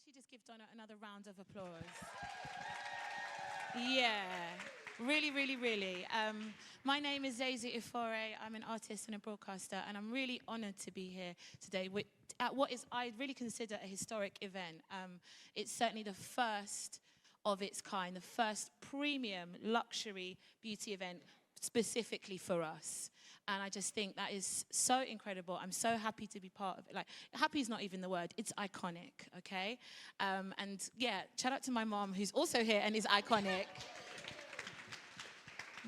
actually just give Donna another round of applause. Yeah, really, really, really. My name is Zezi Ifore. I'm an artist and a broadcaster, and I'm really honored to be here today at what is, I really consider, a historic event. It's certainly the first of its kind, the first premium luxury beauty event specifically for us. And I just think that is so incredible. I'm so happy to be part of it. Like, happy is not even the word, it's iconic, okay? And yeah, shout out to my mom, who's also here and is iconic.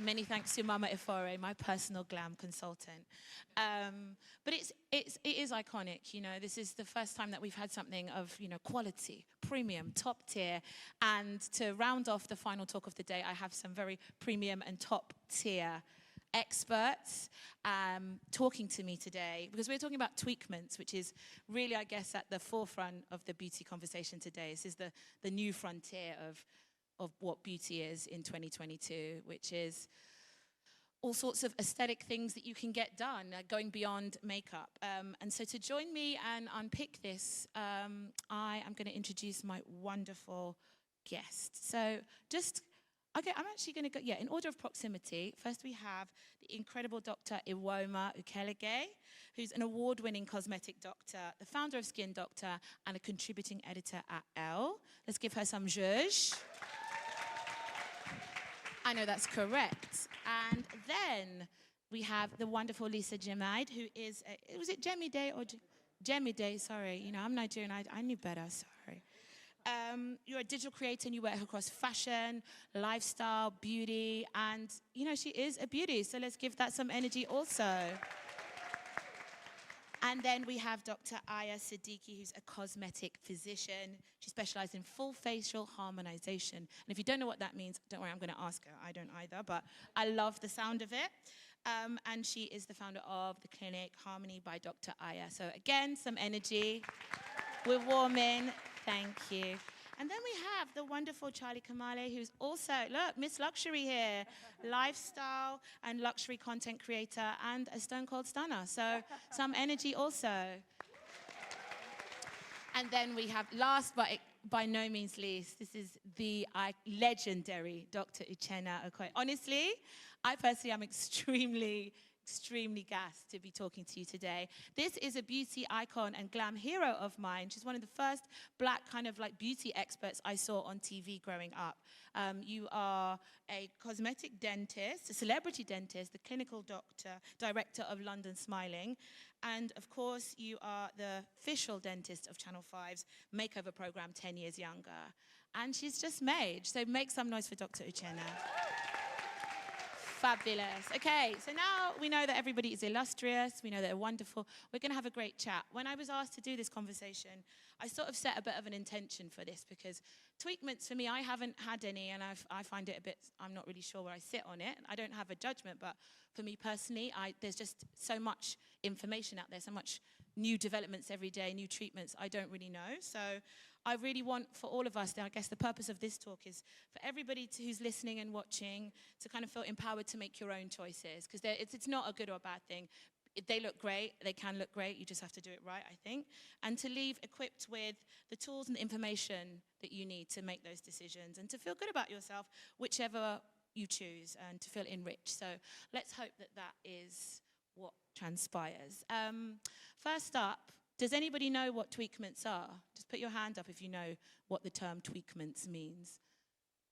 Many thanks to Mama Ifore, my personal glam consultant. But it is iconic, you know. This is the first time that we've had something of, you know, quality, premium, top tier. And to round off the final talk of the day, I have some very premium and top tier experts talking to me today, because we're talking about tweakments, which is really, I guess, at the forefront of the beauty conversation today. This is the new frontier of what beauty is in 2022, which is all sorts of aesthetic things that you can get done, going beyond makeup. And so to join me and unpick this, I am going to introduce my wonderful guest. So okay, I'm actually going to go, in order of proximity. First we have the incredible Dr. Ewoma Ukeleghe, who's an award-winning cosmetic doctor, the founder of Skin Doctor, and a contributing editor at Elle. Let's give her some zhuzh. I know that's correct. And then we have the wonderful Lisa Jemide, who is, was it Jemide or Jemide? Sorry, you know, I'm Nigerian, I knew better, sorry. You're a digital creator and you work across fashion, lifestyle, beauty, and, you know, she is a beauty, so let's give that some energy also. And then we have Dr. Ayah Siddiqi, who's a cosmetic physician. She specializes in full facial harmonization. And if you don't know what that means, don't worry, I'm going to ask her. I don't either, but I love the sound of it. And she is the founder of the clinic Harmony by Dr. Ayah. So again, some energy. We're warming. Thank you. And then we have the wonderful Charlie Kamale, who's also, look, Miss Luxury here, lifestyle and luxury content creator and a stone cold stunner. So some energy also. And then we have, last but by no means least, this is the legendary Dr. Uchenna Okoye. Honestly, I personally am extremely gassed to be talking to you today. This is a beauty icon and glam hero of mine. She's one of the first black kind of like beauty experts I saw on TV growing up. You are a cosmetic dentist, a celebrity dentist, the clinical director of London Smiling. And of course, you are the official dentist of Channel 5's makeover program, 10 Years Younger. And she's just made. So make some noise for Dr. Uchenna. Fabulous. Okay, so now we know that everybody is illustrious, we know they're wonderful. We're going to have a great chat. When I was asked to do this conversation, I sort of set a bit of an intention for this, because tweakments for me, I haven't had any, and I find it a bit, I'm not really sure where I sit on it. I don't have a judgment, but for me personally, there's just so much information out there, so much new developments every day, new treatments, I don't really know. So I really want for all of us, I guess the purpose of this talk is for everybody who's listening and watching to kind of feel empowered to make your own choices, because it's not a good or a bad thing. If they look great, they can look great, you just have to do it right, I think. And to leave equipped with the tools and the information that you need to make those decisions and to feel good about yourself, whichever you choose, and to feel enriched. So let's hope that that is what transpires. First up, does anybody know what tweakments are? Just put your hand up if you know what the term tweakments means.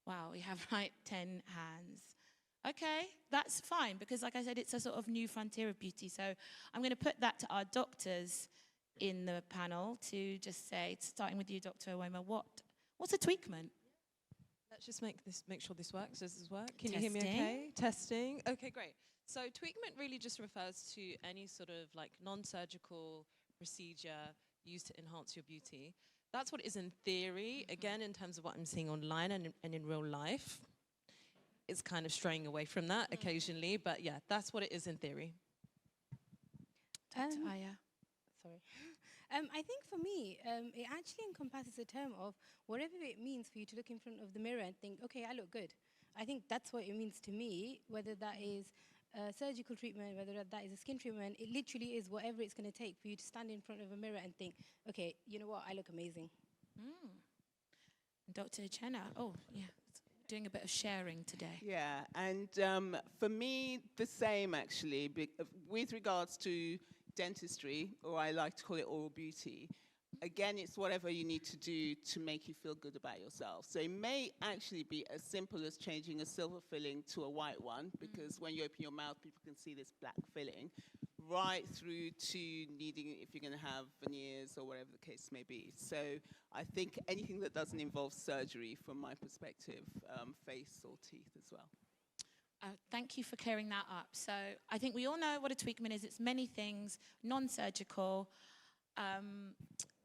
Wow, we have like 10 hands. Okay, that's fine, because like I said, it's a sort of new frontier of beauty. So I'm going to put that to our doctors in the panel to just say, starting with you, Dr. Ewoma, what's a tweakment? Let's just make sure this works. Does this work? Can you hear me okay? Testing. Okay, great. So tweakment really just refers to any sort of like non-surgical procedure used to enhance your beauty. That's what it is in theory. Again, in terms of what I'm seeing online and in real life, it's kind of straying away from that occasionally, but yeah, that's what it is in theory. Dr. Ayah. Sorry. I think for me, it actually encompasses a term of whatever it means for you to look in front of the mirror and think, okay, I look good. I think that's what it means to me, whether that is a surgical treatment, whether that is a skin treatment. It literally is whatever it's going to take for you to stand in front of a mirror and think, okay, you know what, I look amazing. Dr. Uchenna, oh, yeah, doing a bit of sharing today. Yeah, and for me, the same actually, with regards to dentistry, or I like to call it oral beauty. Again, it's whatever you need to do to make you feel good about yourself. So it may actually be as simple as changing a silver filling to a white one, because when you open your mouth, people can see this black filling, right through to needing, if you're going to have veneers or whatever the case may be. So I think anything that doesn't involve surgery, from my perspective, face or teeth as well. Thank you for clearing that up. So I think we all know what a tweakment is. It's many things, non-surgical.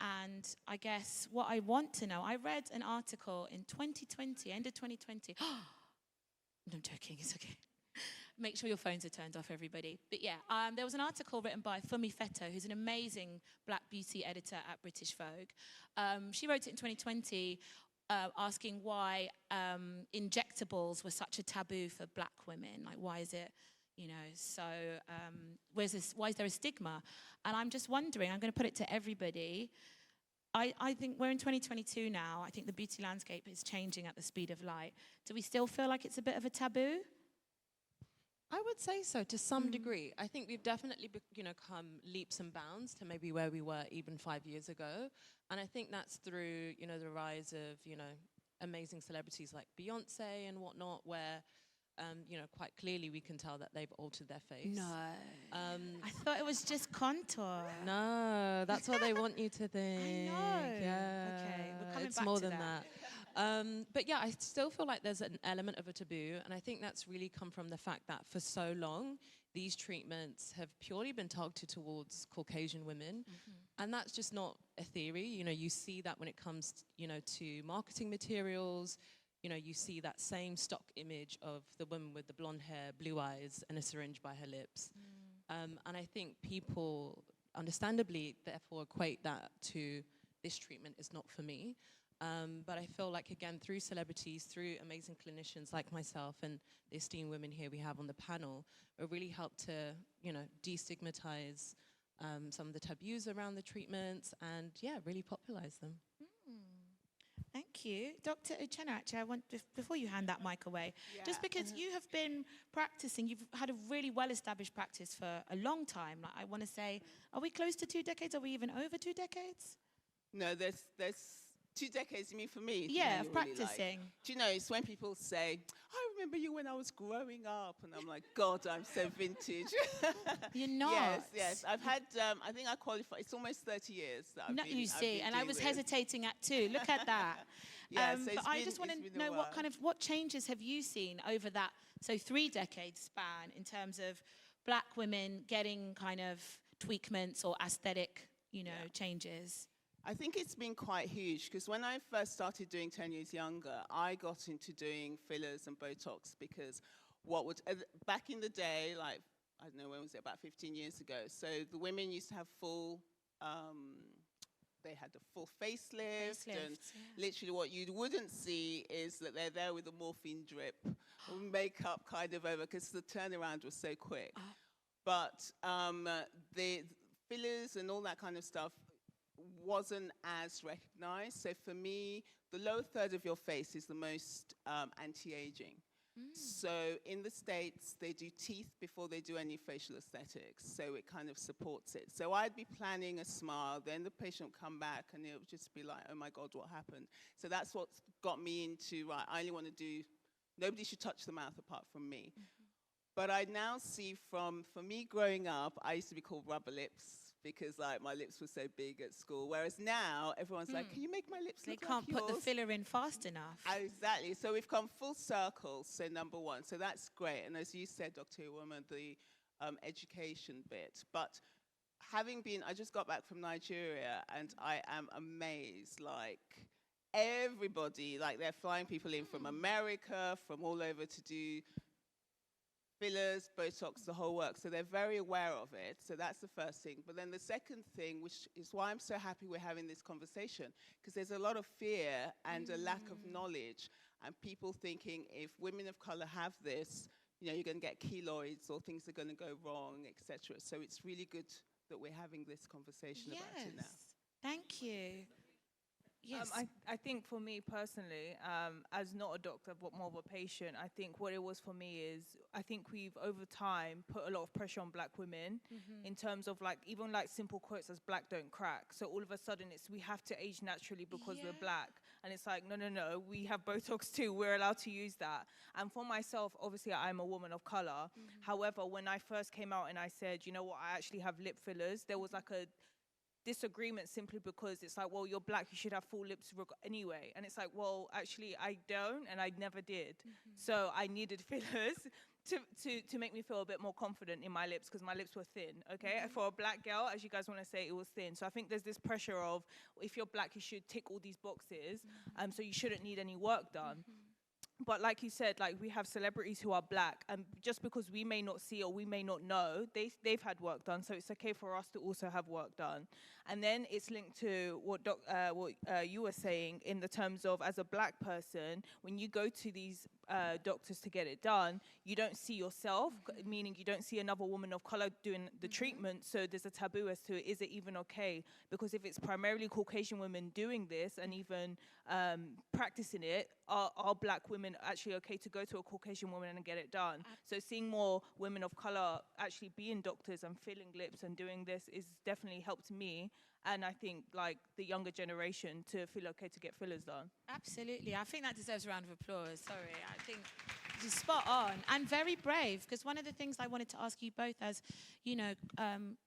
And I guess what I want to know, I read an article in 2020, end of 2020. No, I'm joking, it's okay. Make sure your phones are turned off, everybody. But yeah, there was an article written by Fumi Feto, who's an amazing black beauty editor at British Vogue. She wrote it in 2020, asking why injectables were such a taboo for black women. Like, why is it, you know, so why is there a stigma? And I'm just wondering, I'm going to put it to everybody. I think we're in 2022 now. I think the beauty landscape is changing at the speed of light. Do we still feel like it's a bit of a taboo? I would say so, to some degree. I think we've definitely, come leaps and bounds to maybe where we were even 5 years ago. And I think that's through, the rise of, amazing celebrities like Beyonce and whatnot, where, quite clearly we can tell that they've altered their face. No. I thought it was just contour. No, that's what they want you to think. I know. Yeah. Okay, we're coming it's back more to than that. But yeah, I still feel like there's an element of a taboo, and I think that's really come from the fact that for so long, these treatments have purely been targeted towards Caucasian women, and that's just not a theory. You see that when it comes, to marketing materials. You see that same stock image of the woman with the blonde hair, blue eyes, and a syringe by her lips. And I think people, understandably, therefore equate that to this treatment is not for me. But I feel like, again, through celebrities, through amazing clinicians like myself and the esteemed women here we have on the panel, it really helped to, destigmatize some of the taboos around the treatments and, yeah, really popularize them. Thank you. Dr. Uchenna, actually, I want, before you hand that mic away, just because you have been practicing, you've had a really well-established practice for a long time. Like, I want to say, are we close to 2 decades? Are we even over 2 decades? No, there's 2 decades, you mean for me? Yeah, of really practicing. Like. Do you know, it's when people say, I remember you when I was growing up. And I'm like, God, I'm so vintage. You're not. Yes. I've had, I think I qualified, it's almost 30 years that I've been. You see, and I was hesitating at 2. Look at that. So but I just want to know what changes have you seen over that, 3-decade span in terms of black women getting kind of tweakments or aesthetic, changes? I think it's been quite huge, because when I first started doing 10 years younger, I got into doing fillers and Botox because back in the day, like, I don't know, when was it, about 15 years ago, so the women used to have they had a full facelift, and literally what you wouldn't see is that they're there with a morphine drip, makeup kind of over, because the turnaround was so quick. But the fillers and all that kind of stuff wasn't as recognized. So for me, the lower third of your face is the most anti-aging. So in the States, they do teeth before they do any facial aesthetics. So it kind of supports it. So I'd be planning a smile, then the patient would come back and it would just be like, oh my God, what happened? So that's what got me into, right, I only want to do, nobody should touch the mouth apart from me. But I now see for me growing up, I used to be called rubber lips, because like my lips were so big at school. Whereas now everyone's like, can you make my lips look like yours? They can't put the filler in fast enough. Exactly. So we've come full circle. So number one, so that's great. And as you said, Dr. Ewoma, the education bit. But I just got back from Nigeria, and I am amazed. Like everybody, like they're flying people in from America, from all over to do fillers, Botox, the whole work. So they're very aware of it. So that's the first thing. But then the second thing, which is why I'm so happy we're having this conversation, because there's a lot of fear and a lack of knowledge, and people thinking if women of color have this, you're going to get keloids or things are going to go wrong, etc. So it's really good that we're having this conversation about it now. Thank you. Yes. I think for me personally, as not a doctor but more of a patient, I think what it was for me is I think we've over time put a lot of pressure on black women in terms of like even like simple quotes as black don't crack. So all of a sudden it's we have to age naturally because we're black. And it's like, no, we have Botox too. We're allowed to use that. And for myself, obviously I'm a woman of color. However, when I first came out and I said, you know what, I actually have lip fillers, there was like a disagreement simply because it's like, well, you're black, you should have full lips anyway. And it's like, well, actually I don't, and I never did. So I needed fillers to make me feel a bit more confident in my lips because my lips were thin, okay? For a black girl, as you guys want to say, it was thin. So I think there's this pressure of if you're black, you should tick all these boxes, so you shouldn't need any work done. But like you said, like we have celebrities who are black, and just because we may not see or we may not know, they've had work done, so it's okay for us to also have work done. And then it's linked to what you were saying in the terms of as a black person, when you go to these doctors to get it done, you don't see yourself, meaning you don't see another woman of color doing the treatment, so there's a taboo as to is it even okay? Because if it's primarily Caucasian women doing this and even practicing it, are black women actually okay to go to a Caucasian woman and get it done? So seeing more women of color actually being doctors and filling lips and doing this is definitely helped me, and I think like the younger generation to feel okay to get fillers done. Absolutely. I think that deserves a round of applause. Sorry. I think you're spot on and very brave, because one of the things I wanted to ask you both as, you know,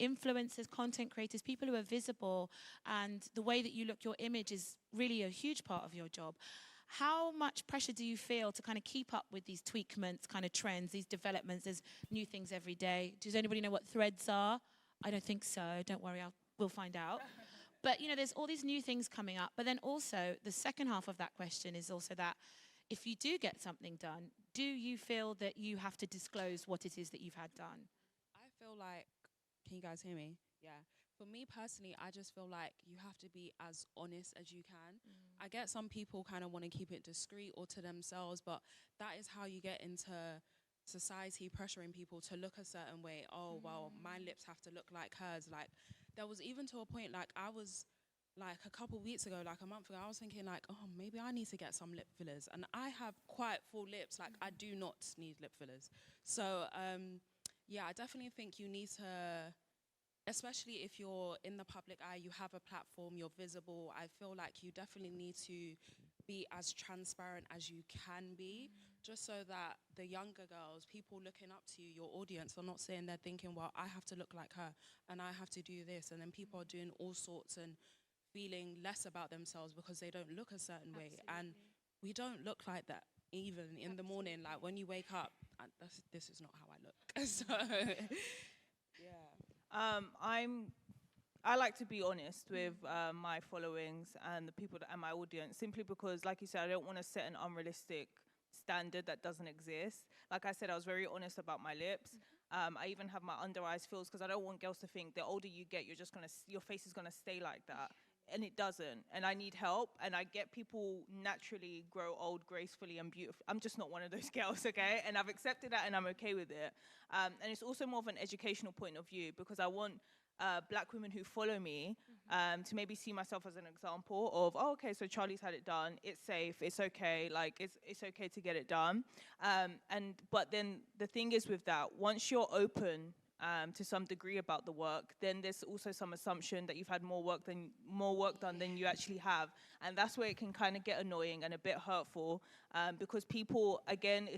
influencers, content creators, people who are visible, and the way that you look, your image is really a huge part of your job. How much pressure do you feel to kind of keep up with these tweakments, kind of trends, these developments? There's new things every day. Does anybody know what threads are? I don't think so. Don't worry, we'll find out. But, you know, there's all these new things coming up. But then also, the second half of that question is also that if you do get something done, do you feel that you have to disclose what it is that you've had done? I feel like, can you guys hear me? Yeah. For me personally, I just feel like you have to be as honest as you can. I get some people kind of want to keep it discreet or to themselves, but that is how you get into society pressuring people to look a certain way. Oh, well, my lips have to look like hers. Like, there was even to a point, like, I was, like, a couple weeks ago, like a month ago, I was thinking, like, oh, maybe I need to get some lip fillers. And I have quite full lips. Like, I do not need lip fillers. So, yeah, I definitely think you need to, especially if you're in the public eye, you have a platform, you're visible, I feel like you definitely need to be as transparent as you can be, just so that the younger girls, people looking up to you, your audience, are not sitting there thinking, well, I have to look like her and I have to do this. And then people are doing all sorts and feeling less about themselves because they don't look a certain way. And we don't look like that even in the morning. Like when you wake up, this is not how I look. So, yeah. I like to be honest with my followings and the people and my audience, simply because, like you said, I don't want to set an unrealistic standard that doesn't exist. Like I said, I was very honest about my lips. I even have my under eyes fills because I don't want girls to think the older you get, your face is gonna stay like that. And it doesn't, and I need help, and I get people naturally grow old gracefully and beautiful. I'm just not one of those girls, okay? And I've accepted that, and I'm okay with it. And it's also more of an educational point of view, because I want black women who follow me to maybe see myself as an example of, oh, okay, so Charlie's had it done, it's safe, it's okay, like it's okay to get it done. But then the thing is with that, once you're open to some degree about the work, then there's also some assumption that you've had more work done than you actually have, and that's where it can kind of get annoying and a bit hurtful, because people, again,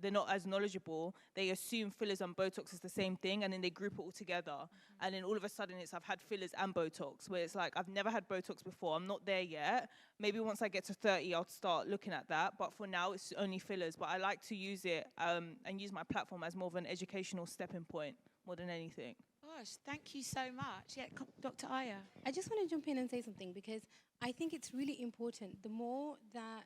they're not as knowledgeable. They assume fillers and Botox is the same thing, and then they group it all together. And then all of a sudden I've had fillers and Botox, where it's like, I've never had Botox before, I'm not there yet. Maybe once I get to 30, I'll start looking at that. But for now, it's only fillers. But I like to use it and use my platform as more of an educational stepping point more than anything. Gosh, thank you so much. Yeah, Dr. Ayah. I just want to jump in and say something, because I think it's really important. The more that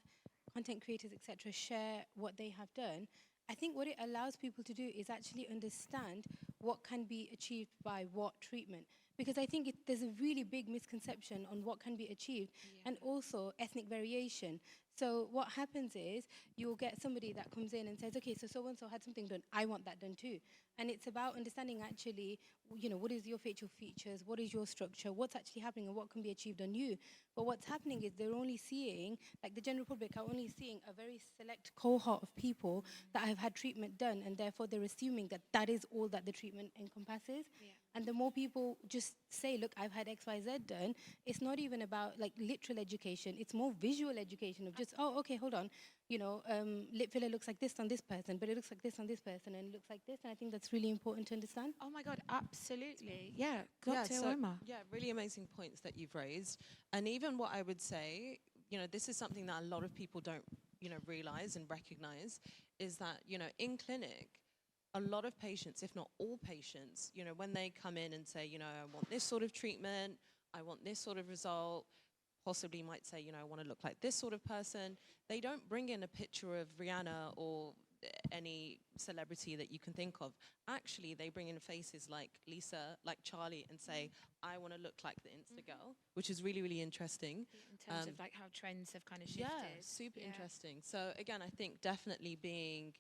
content creators, etc., share what they have done, I think what it allows people to do is actually understand what can be achieved by what treatment. Because I think there's a really big misconception on what can be achieved, and also ethnic variation. So what happens is you'll get somebody that comes in and says, okay, so-and-so had something done, I want that done too. And it's about understanding actually, what is your facial features, what is your structure, what's actually happening and what can be achieved on you. But what's happening is they're only seeing, like the general public are only seeing a very select cohort of people that have had treatment done, and therefore they're assuming that that is all that the treatment encompasses. Yeah. And the more people just say, look, I've had X, Y, Z done, it's not even about like literal education, it's more visual education of just, oh, okay, hold on, lip filler looks like this on this person, but it looks like this on this person, and it looks like this, and I think that's really important to understand. Oh my God, absolutely. Yeah, Dr. Ewoma. Yeah, really amazing points that you've raised. And even what I would say, this is something that a lot of people don't, realize and recognize, is that, in clinic, a lot of patients, if not all patients, when they come in and say, I want this sort of treatment, I want this sort of result, possibly might say, I want to look like this sort of person, they don't bring in a picture of Rihanna or any celebrity that you can think of. Actually, they bring in faces like Lisa, like Charlie, and say, I want to look like the Insta girl, which is really, really interesting. In terms of like how trends have kind of shifted. Yeah, super interesting. So again, I think definitely being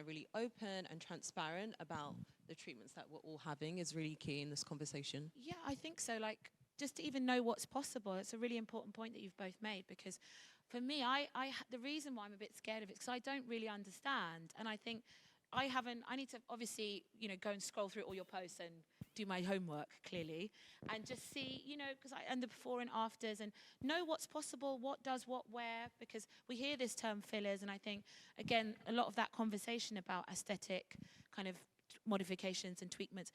really open and transparent about the treatments that we're all having is really key in this conversation. Yeah, I think so. Like, just to even know what's possible, it's a really important point that you've both made, because for me, the reason why I'm a bit scared of it is because I don't really understand. And I think I need to obviously, go and scroll through all your posts and do my homework, clearly, and just see, and the before and afters, and know what's possible, what does what where, because we hear this term fillers, and I think, again, a lot of that conversation about aesthetic kind of modifications and tweakments,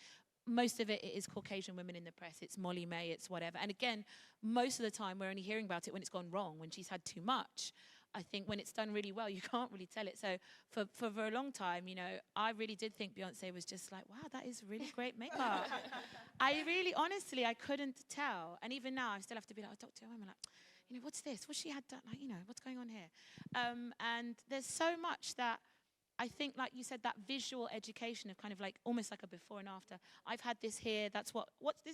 most of it is Caucasian women in the press. It's Molly May, it's whatever. And again, most of the time we're only hearing about it when it's gone wrong, when she's had too much. I think when it's done really well, you can't really tell it. So for a long time, I really did think Beyonce was just like, wow, that is really great makeup. I really, honestly, I couldn't tell. And even now, I still have to be like, oh, Dr. Ewoma, like, what's this? What's she had done? Like, what's going on here? And there's so much that I think, like you said, that visual education of kind of like almost like a before and after. I've had this here. This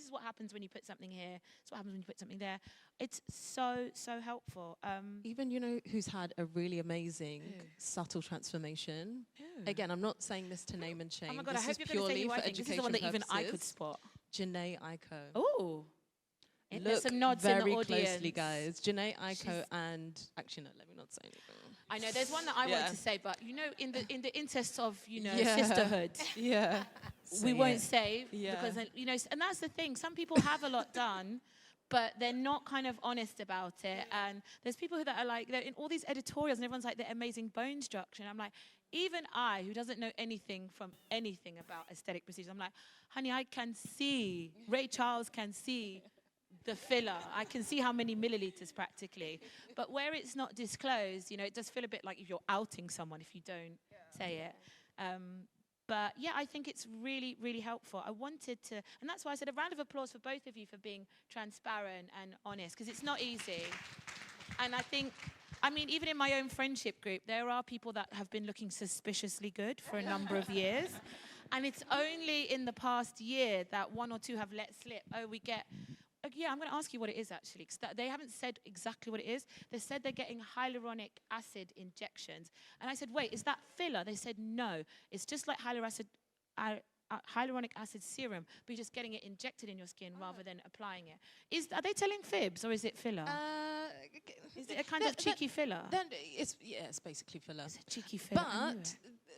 is what happens when you put something here. It's what happens when you put something there. It's so helpful. Even who's had a really amazing subtle transformation. Again, I'm not saying this to name and shame. Oh my God, this I hope is you're going to say purely who I for think. education This is the one that even I purposes. could spot. Janae Aiko. Oh. Look There's some nods very in the audience. closely, guys. Janae Aiko and actually no, let me not say anything. I know there's one that I wanted to say, but in the interest of sisterhood, we won't say because and that's the thing. Some people have a lot done, but they're not kind of honest about it. And there's people that are like, they're in all these editorials, and everyone's like, the amazing bone structure. And I'm like, even I, who doesn't know anything about aesthetic procedures, I'm like, honey, I can see. Ray Charles can see the filler. I can see how many milliliters practically. But where it's not disclosed, it does feel a bit like if you're outing someone if you don't say it. But yeah, I think it's really, really helpful. I wanted to, and that's why I said a round of applause for both of you for being transparent and honest, because it's not easy. And I think, even in my own friendship group, there are people that have been looking suspiciously good for a number of years. And it's only in the past year that one or two have let slip, I'm going to ask you what it is, actually, because they haven't said exactly what it is. They said they're getting hyaluronic acid injections. And I said, wait, is that filler? They said, no. It's just like hyaluronic acid serum, but you're just getting it injected in your skin rather than applying it. Are they telling fibs, or is it filler? Is it a kind of cheeky filler? It's basically filler. It's a cheeky filler. But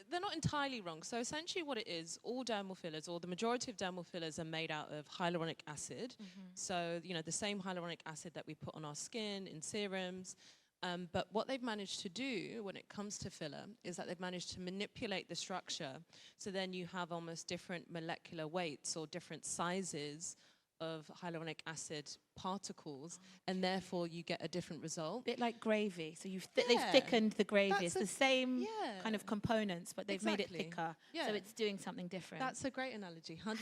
they're not entirely wrong. So essentially what it is, all dermal fillers, or the majority of dermal fillers, are made out of hyaluronic acid. So, the same hyaluronic acid that we put on our skin in serums. But what they've managed to do when it comes to filler is that they've managed to manipulate the structure. So then you have almost different molecular weights or different sizes of hyaluronic acid particles, and therefore you get a different result. Bit like gravy. So they've thickened the gravy. It's the same kind of components, but they've made it thicker. So it's doing something different. That's a great analogy, 100%.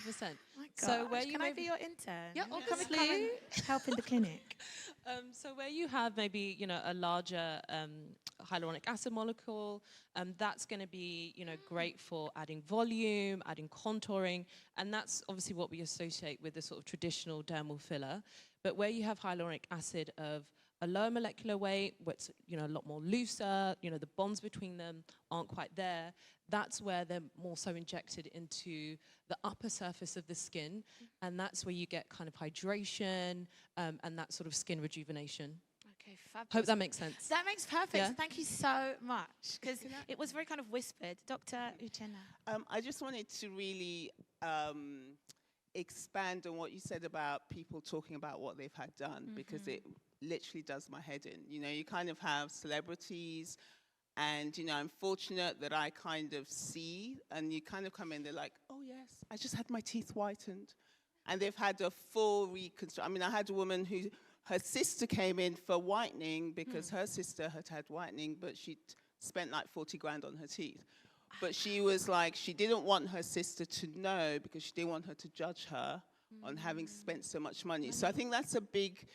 My So gosh, can I be your intern? Yeah, obviously. Come and help in the clinic. So where you have maybe, a larger hyaluronic acid molecule, that's going to be, great for adding volume, adding contouring, and that's obviously what we associate with the sort of traditional dermal filler. But where you have hyaluronic acid of a lower molecular weight, where it's, you know, a lot more looser, you know, the bonds between them aren't quite there. That's where they're more so injected into the upper surface of the skin, and that's where you get kind of hydration and that sort of skin rejuvenation. Okay, fabulous. Hope that makes sense. That makes perfect. Yeah. Thank you so much, because it was very kind of whispered. Dr. Uchenna. I just wanted to really expand on what you said about people talking about what they've had done, because it literally does my head in. You know, you kind of have celebrities, and, you know, I'm fortunate that I kind of see, and you kind of come in, they're like, oh yes, I just had my teeth whitened. And they've had a full reconstruction. I mean, I had a woman who, her sister came in for whitening because her sister had had whitening, but she'd spent like 40 grand on her teeth. But she was like, she didn't want her sister to know because she didn't want her to judge her on having spent so much money. So I think that's a big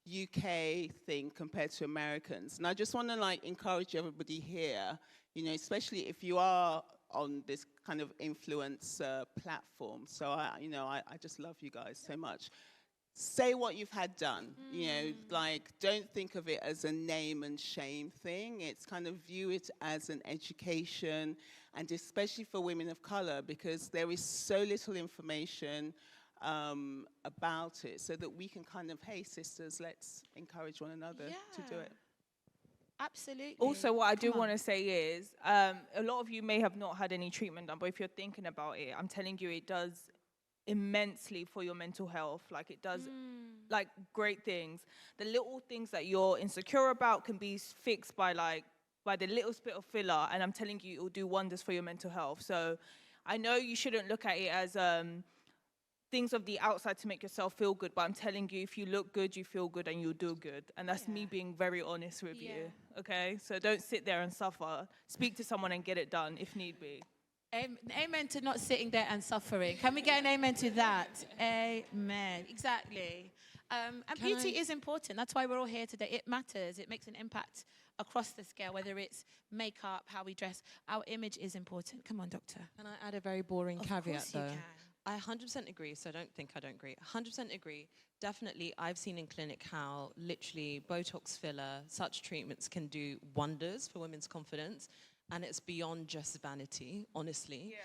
UK thing compared to Americans. And I just want to like encourage everybody here, you know, especially if you are on this kind of influence platform. So I just love you guys so much. Say what you've had done, you know, like don't think of it as a name and shame thing. It's kind of view it as an education, and especially for women of color, because there is so little information about it, so that we can kind of, hey sisters, let's encourage one another to do it. Absolutely. Also, what I do want to say is, a lot of you may have not had any treatment done, but if you're thinking about it, I'm telling you, it does immensely for your mental health. Like, it does like great things. The little things that you're insecure about can be fixed by the little bit of filler, and I'm telling you, it will do wonders for your mental health. So I know you shouldn't look at it as things of the outside to make yourself feel good, but I'm telling you, if you look good, you feel good, and you'll do good. And that's me being very honest with you, okay? So don't sit there and suffer. Speak to someone and get it done if need be. Amen to not sitting there and suffering. Can we get an amen to that? Amen. Exactly. And beauty is important. That's why we're all here today. It matters. It makes an impact across the scale, whether it's makeup, how we dress. Our image is important. Come on, doctor. Can I add a very boring caveat, though? You can. I 100% agree, so don't think I don't agree. 100% agree. Definitely, I've seen in clinic how literally Botox filler, such treatments can do wonders for women's confidence, and it's beyond just vanity, honestly. Yeah.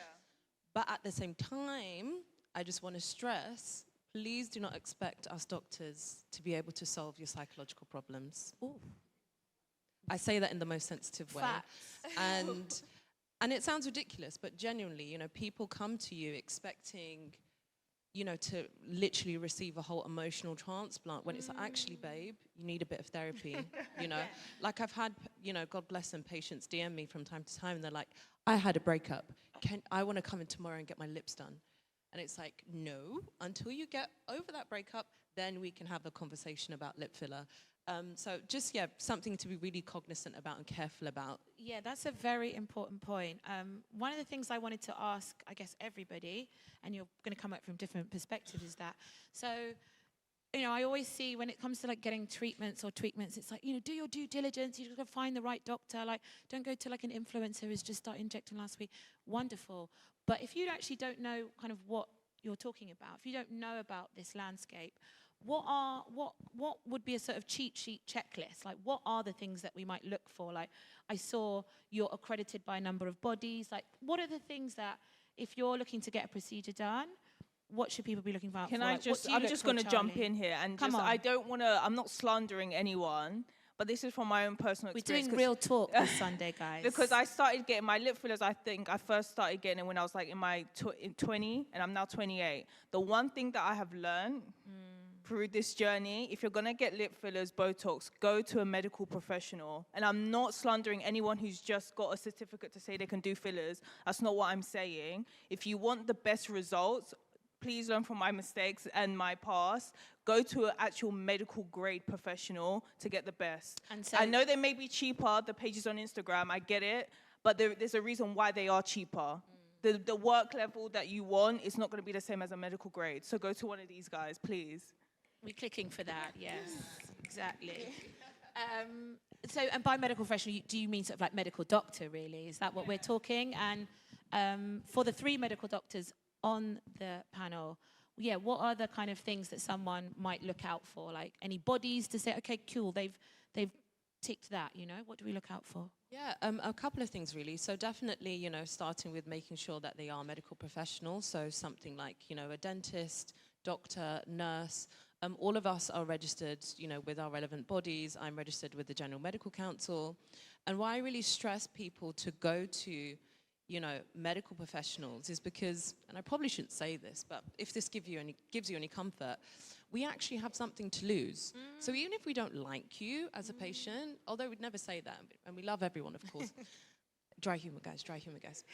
But at the same time, I just want to stress, please do not expect us doctors to be able to solve your psychological problems. Ooh. I say that in the most sensitive way. Facts. And it sounds ridiculous, but genuinely, you know, people come to you expecting, you know, to literally receive a whole emotional transplant when it's like, actually, babe, you need a bit of therapy, you know? Like I've had, you know, God bless them, patients DM me from time to time, and they're like, I had a breakup. I want to come in tomorrow and get my lips done. And it's like, no, until you get over that breakup, then we can have a conversation about lip filler. So just, something to be really cognizant about and careful about. Yeah, that's a very important point. One of the things I wanted to ask, I guess, everybody, and you're going to come at it from different perspectives, is that, so, you know, I always see when it comes to like getting treatments or tweakments, it's like, you know, do your due diligence, you got to find the right doctor, like, don't go to like an influencer who's just started injecting last week. Wonderful. But if you actually don't know kind of what you're talking about, if you don't know about this landscape, what would be a sort of cheat sheet checklist? Like, what are the things that we might look for? Like, I saw you're accredited by a number of bodies. Like, what are the things that, if you're looking to get a procedure done, what should people be looking for? I'm just going to jump in here and I don't want to, I'm not slandering anyone, but this is from my own personal experience. We're doing real talk this Sunday, guys. Because I started getting my lip fillers, I think I first started getting it when I was like in my 20, and I'm now 28. The one thing that I have learned through this journey, if you're gonna get lip fillers, Botox, go to a medical professional. And I'm not slandering anyone who's just got a certificate to say they can do fillers. That's not what I'm saying. If you want the best results, please learn from my mistakes and my past. Go to an actual medical grade professional to get the best. And so I know they may be cheaper, the pages on Instagram, I get it, but there's a reason why they are cheaper. The work level that you want is not gonna be the same as a medical grade. So go to one of these guys, please. We're clicking for that, yes, exactly. So, and by medical professional, do you mean sort of like medical doctor, really? Is that what we're talking? And for the 3 medical doctors on the panel, yeah, what are the kind of things that someone might look out for? Like any bodies to say, okay, cool, they've ticked that, you know? What do we look out for? Yeah, a couple of things really. So definitely, you know, starting with making sure that they are medical professionals. So something like, you know, a dentist, doctor, nurse. All of us are registered, you know, with our relevant bodies. I'm registered with the General Medical Council. And why I really stress people to go to, you know, medical professionals is because, and I probably shouldn't say this, but if this gives you any comfort, we actually have something to lose. So even if we don't like you as a patient, although we'd never say that, and we love everyone, of course. Dry humor, guys, dry humor, guys.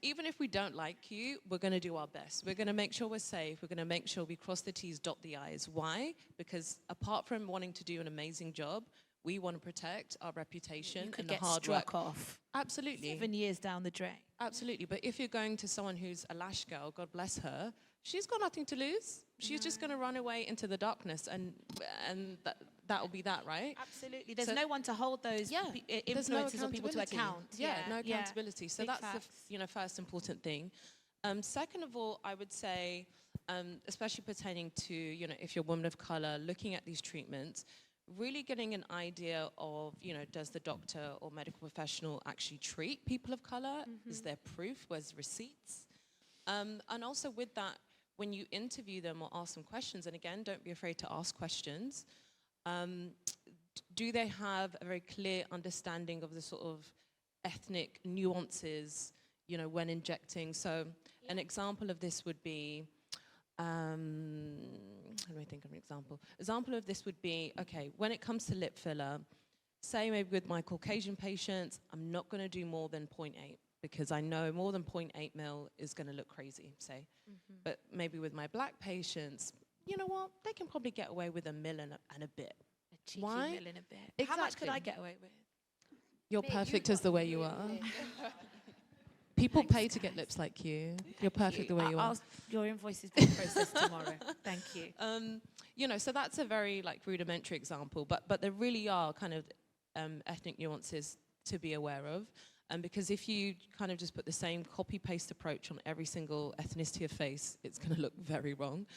Even if we don't like you, we're going to do our best. We're going to make sure we're safe. We're going to make sure we cross the T's, dot the I's. Why? Because apart from wanting to do an amazing job, we want to protect our reputation and the hard work. Struck off. Absolutely. 7 years down the drain. Absolutely. But if you're going to someone who's a lash girl, God bless her, she's got nothing to lose. She's just going to run away into the darkness, and that'll be that, right? Absolutely. There's no one to hold those influencers or people to account. Yeah, no accountability. So Big that's facts. the first important thing. Second of all, I would say, especially pertaining to, you know, if you're a woman of color, looking at these treatments, really getting an idea of, you know, does the doctor or medical professional actually treat people of color? Is there proof? Where's receipts? And also with that, when you interview them or ask them questions, and again, don't be afraid to ask questions, do they have a very clear understanding of the sort of ethnic nuances, you know, when injecting? So an example of this would be, how do I think of an example? Example of this would be, okay, when it comes to lip filler, say maybe with my Caucasian patients, I'm not going to do more than 0.8 because I know more than 0.8 mil is going to look crazy, say. But maybe with my black patients, you know what? They can probably get away with a mil and a bit. A cheeky Why? mill in a bit. How much could I get away with? You're perfect as the way you are. People pay to get lips like you. You're perfect the way you are. Your invoice is being processed tomorrow. Thank you. You know, so that's a very like rudimentary example, but there really are kind of ethnic nuances to be aware of. Because if you kind of just put the same copy-paste approach on every single ethnicity of face, it's going to look very wrong.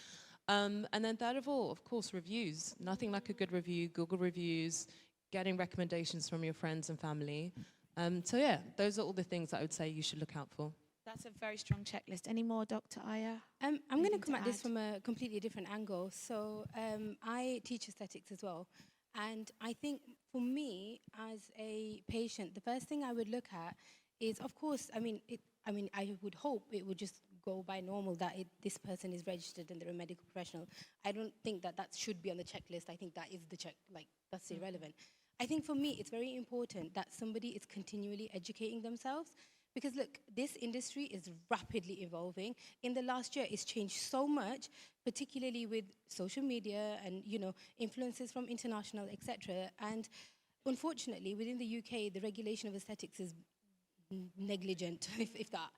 And then third of all, of course, reviews. Nothing like a good review, Google reviews, getting recommendations from your friends and family. So yeah, those are all the things that I would say you should look out for. That's a very strong checklist. Any more, Dr. Ayah? I'm going to come at this add? from a completely different angle. So I teach aesthetics as well. And I think for me, as a patient, the first thing I would look at is, of course, I would hope it would just go by normal that this person is registered and they're a medical professional. I don't think that should be on the checklist. I think that is the check, like, that's irrelevant. I think for me, it's very important that somebody is continually educating themselves. Because look, this industry is rapidly evolving. In the last year, it's changed so much, particularly with social media and, you know, influences from international, etc. And unfortunately, within the UK, the regulation of aesthetics is negligent, if that.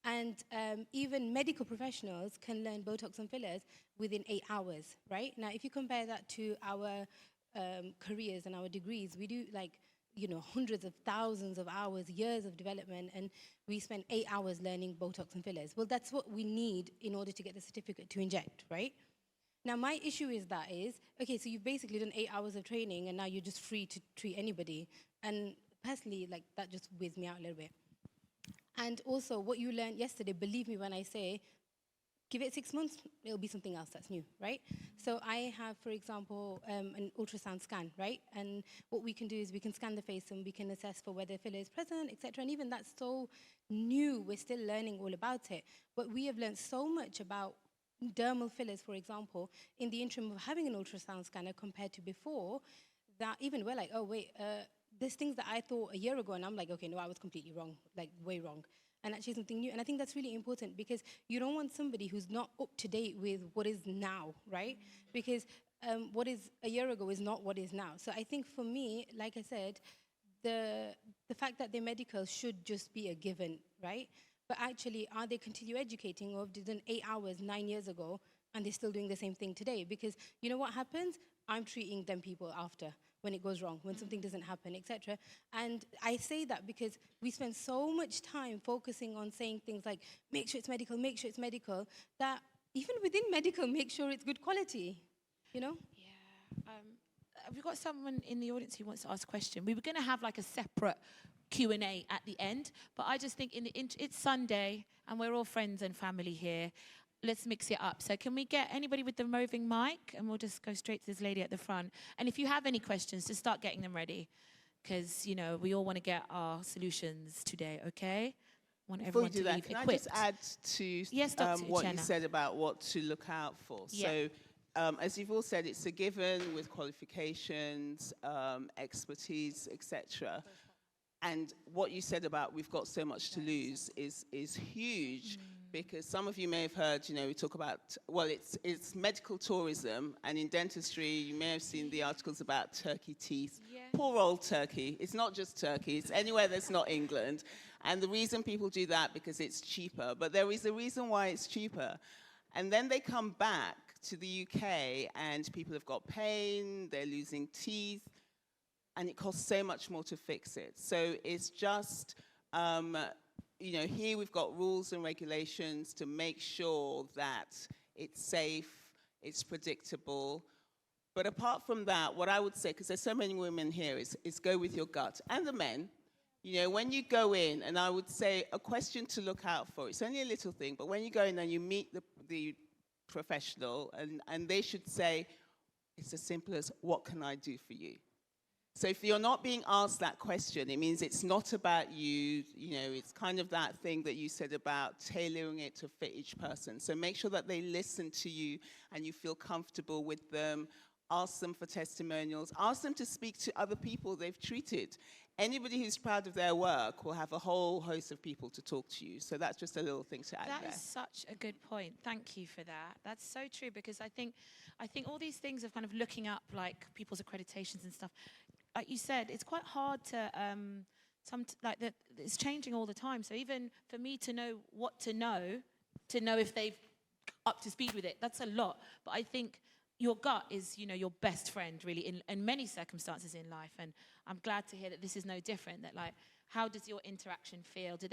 And even medical professionals can learn Botox and fillers within 8 hours, right? Now, if you compare that to our careers and our degrees, we do like, you know, hundreds of thousands of hours, years of development, and we spend 8 hours learning Botox and fillers. Well, that's what we need in order to get the certificate to inject, right? Now, my issue is okay, so you've basically done 8 hours of training, and now you're just free to treat anybody. And personally, like, that just weirds me out a little bit. And also, what you learned yesterday, believe me when I say, give it 6 months, it'll be something else that's new, right? So I have, for example, an ultrasound scan, right? And what we can do is we can scan the face and we can assess for whether filler is present, etc. And even that's so new, we're still learning all about it. But we have learned so much about dermal fillers, for example, in the interim of having an ultrasound scanner compared to before, that even we're like, oh, wait, there's things that I thought a year ago, and I'm like, okay, no, I was completely wrong, like way wrong. And actually something new. And I think that's really important because you don't want somebody who's not up to date with what is now, right? Because what is a year ago is not what is now. So I think for me, like I said, the fact that they're medical should just be a given, right? But actually, are they continue educating, or have they done 8 hours 9 years ago and they're still doing the same thing today? Because you know what happens? I'm treating them people after, when it goes wrong, when something doesn't happen, etc. And I say that because we spend so much time focusing on saying things like, make sure it's medical, that even within medical, make sure it's good quality, you know? Yeah. We've got someone in the audience who wants to ask a question. We were going to have like a separate Q&A at the end, but I just think it's Sunday and we're all friends and family here. Let's mix it up. So can we get anybody with the roving mic, and we'll just go straight to this lady at the front. And if you have any questions, just start getting them ready, because, you know, we all want to get our solutions today, okay? Want Before everyone you do to that, leave can equipped. I just add to Yes, Dr. what you Uchenna. said about what to look out for? Yeah. So, as you've all said, it's a given with qualifications, expertise, etc. And what you said about we've got so much to lose is huge, because some of you may have heard, you know, we talk about, well, it's medical tourism, and in dentistry, you may have seen the articles about turkey teeth. Yeah. Poor old Turkey. It's not just Turkey, it's anywhere that's not England. And the reason people do that, because it's cheaper, but there is a reason why it's cheaper. And then they come back to the UK and people have got pain, they're losing teeth, and it costs so much more to fix it. So it's just, you know, here we've got rules and regulations to make sure that it's safe, it's predictable. But apart from that, what I would say, because there's so many women here, is go with your gut. And the men, you know, when you go in, and I would say a question to look out for, it's only a little thing, but when you go in and you meet the professional, and they should say, it's as simple as, what can I do for you? So if you're not being asked that question, it means it's not about you, you know, it's kind of that thing that you said about tailoring it to fit each person. So make sure that they listen to you and you feel comfortable with them. Ask them for testimonials. Ask them to speak to other people they've treated. Anybody who's proud of their work will have a whole host of people to talk to you. So that's just a little thing to add there. That is such a good point. Thank you for that. That's so true, because I think all these things of kind of looking up like people's accreditations and stuff, like you said, it's quite hard to it's changing all the time. So even for me to know what to know if they've up to speed with it, that's a lot. But I think your gut is, you know, your best friend really in many circumstances in life. And I'm glad to hear that this is no different. That, like, how does your interaction feel? Do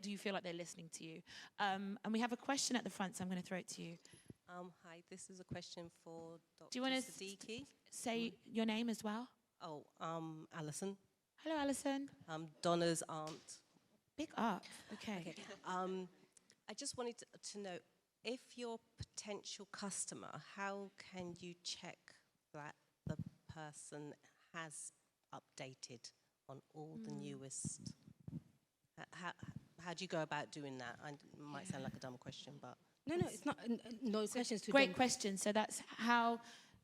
you feel like they're listening to you? And we have a question at the front, so I'm going to throw it to you. Hi, this is a question for Dr. Do you want to Siddiqi. say your name as well? Oh, Alison. Hello, Alison. Donna's aunt. Big up. Okay. I just wanted to know, if you're a potential customer, how can you check that the person has updated on all the newest? How do you go about doing that? It might sound like a dumb question, but... No, it's not. No questions too Great dumb. question. So that's how,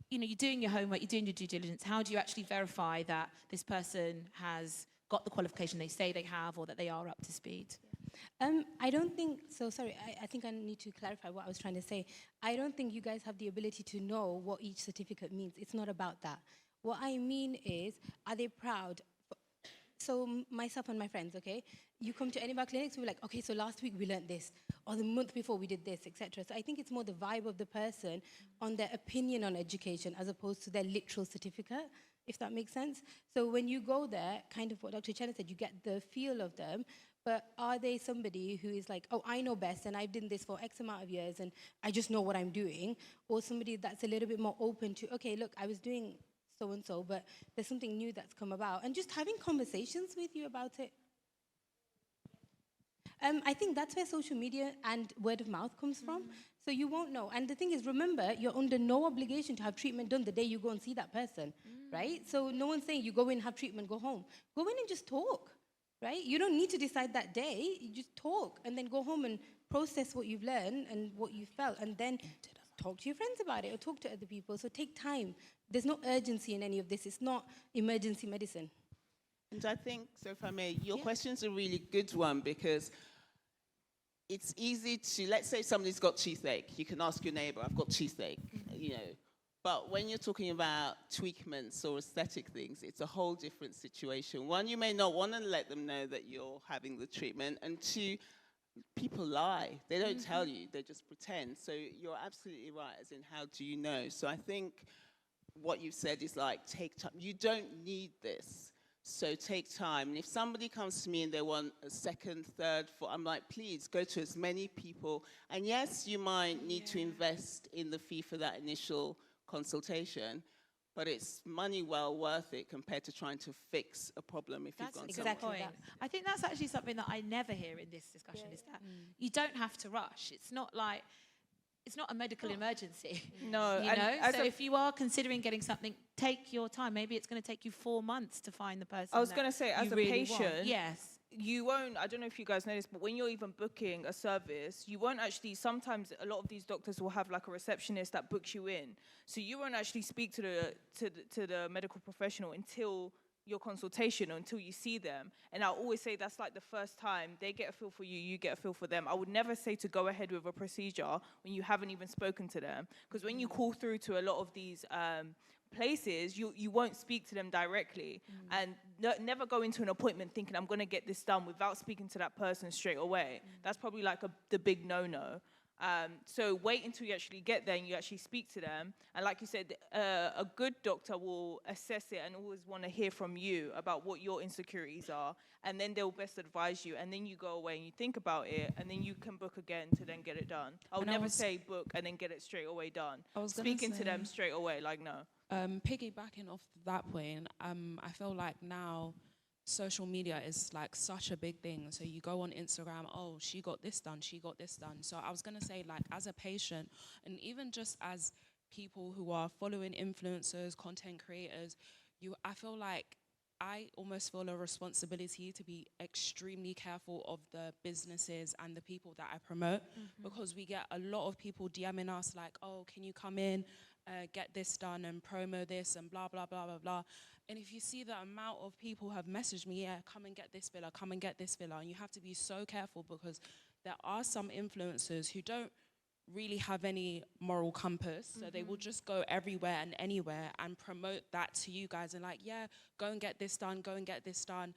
you know, you're doing your homework, you're doing your due diligence. How do you actually verify that this person has got the qualification they say they have, or that they are up to speed? I don't think so. Sorry, I think I need to clarify what I was trying to say. I don't think you guys have the ability to know what each certificate means. It's not about that. What I mean is, are they proud? So myself and my friends, okay, you come to any of our clinics, we're like, okay, so last week we learned this, or the month before we did this, etc. So I think it's more the vibe of the person on their opinion on education as opposed to their literal certificate, if that makes sense. So when you go there, kind of what Dr. Uchenna said, you get the feel of them, but are they somebody who is like, oh, I know best and I've done this for X amount of years and I just know what I'm doing, or somebody that's a little bit more open to, okay, look, I was doing so-and-so, but there's something new that's come about, and just having conversations with you about it. I think that's where social media and word of mouth comes from. So you won't know. And the thing is, remember, you're under no obligation to have treatment done the day you go and see that person, right? So no one's saying you go in, have treatment, go home. Go in and just talk, right? You don't need to decide that day. You just talk and then go home and process what you've learned and what you felt, and then talk to your friends about it or talk to other people. So take time. There's no urgency in any of this. It's not emergency medicine. And I think, so if I may, your question's a really good one, because it's easy to, let's say somebody's got toothache. You can ask your neighbor, I've got toothache, you know. But when you're talking about tweakments or aesthetic things, it's a whole different situation. One, you may not want to let them know that you're having the treatment. And two, people lie. They don't tell you, they just pretend. So you're absolutely right, as in how do you know? So I think what you've said is like, take time. You don't need this. So take time. And if somebody comes to me and they want a second, third, fourth, I'm like, please go to as many people. And yes, you might need to invest in the fee for that initial consultation, but it's money well worth it compared to trying to fix a problem if you've gone exactly somewhere. point. I think that's actually something that I never hear in this discussion, is that you don't have to rush. It's not like, it's not a medical emergency. No, you know? So if you are considering getting something, take your time. Maybe it's going to take you 4 months to find the person. I was going to say, as a patient, yes, you won't, I don't know if you guys know this, but when you're even booking a service, you won't actually, sometimes a lot of these doctors will have like a receptionist that books you in. So you won't actually speak to the medical professional until your consultation, or until you see them. And I always say that's like the first time they get a feel for you, you get a feel for them. I would never say to go ahead with a procedure when you haven't even spoken to them. Because when you call through to a lot of these places, you won't speak to them directly. And never go into an appointment thinking I'm going to get this done without speaking to that person straight away. That's probably like the big no-no. So wait until you actually get there and you actually speak to them. And like you said, a good doctor will assess it and always want to hear from you about what your insecurities are. And then they'll best advise you. And then you go away and you think about it. And then you can book again to then get it done. I would never say book and then get it straight away done. Speaking to them straight away, like no. Piggybacking off that point, I feel like now social media is like such a big thing. So you go on Instagram, oh, she got this done, she got this done. So I was going to say, like, as a patient, and even just as people who are following influencers, content creators, I feel like I almost feel a responsibility to be extremely careful of the businesses and the people that I promote, because we get a lot of people DMing us like, oh, can you come in, get this done and promo this and blah, blah, blah, blah, blah. And if you see the amount of people who have messaged me, yeah, come and get this filler, come and get this filler, and you have to be so careful, because there are some influencers who don't really have any moral compass, so they will just go everywhere and anywhere and promote that to you guys and like, yeah, go and get this done, go and get this done,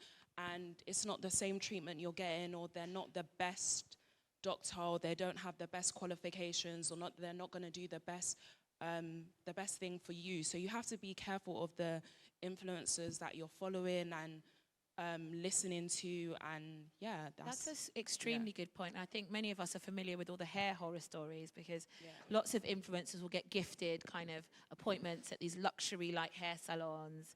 and it's not the same treatment you're getting, or they're not the best doctor, or they don't have the best qualifications, or they're not going to do the best thing for you. So you have to be careful of the influencers that you're following and listening to, and yeah, that's an extremely good point. I think many of us are familiar with all the hair horror stories, because lots of influencers will get gifted kind of appointments at these luxury like hair salons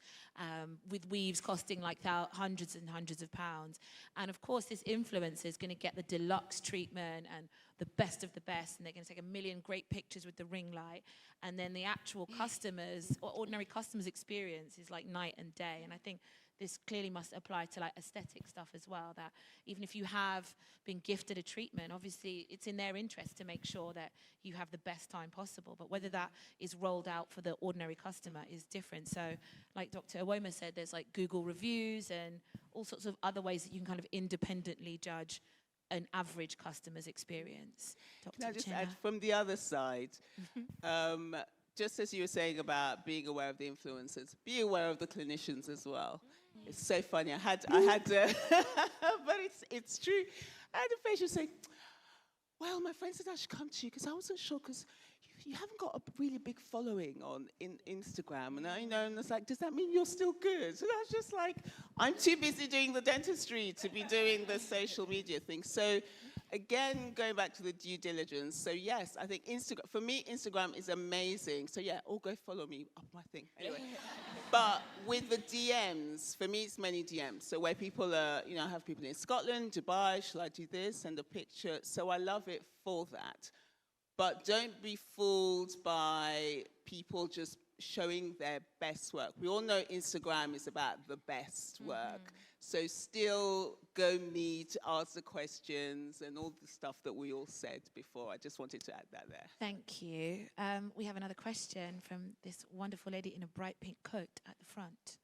with weaves costing like hundreds and hundreds of pounds. And of course, this influencer is going to get the deluxe treatment and the best of the best, and they're going to take a million great pictures with the ring light, and then the actual customers or ordinary customers experience is like night and day. And I think this clearly must apply to like aesthetic stuff as well, that even if you have been gifted a treatment, obviously it's in their interest to make sure that you have the best time possible. But whether that is rolled out for the ordinary customer is different. So like Dr. Ewoma said, there's like Google reviews and all sorts of other ways that you can kind of independently judge an average customer's experience. Dr. Can I just Uchenna? add from the other side, just as you were saying about being aware of the influencers, be aware of the clinicians as well. It's so funny. I had, but it's true. I had a patient say, well, my friend said I should come to you because I wasn't sure, because you haven't got a really big following on Instagram. And and it's like, does that mean you're still good? So that's just like, I'm too busy doing the dentistry to be doing the social media thing. So again, going back to the due diligence. So yes, I think for me, Instagram is amazing. So yeah, all go follow me up my thing. Anyway, but with the DMs, for me, it's many DMs. So where people are, I have people in Scotland, Dubai, shall I do this? Send a picture. So I love it for that. But don't be fooled by people just showing their best work. We all know Instagram is about the best work. So still go meet, ask the questions, and all the stuff that we all said before. I just wanted to add that there. Thank you. We have another question from this wonderful lady in a bright pink coat at the front.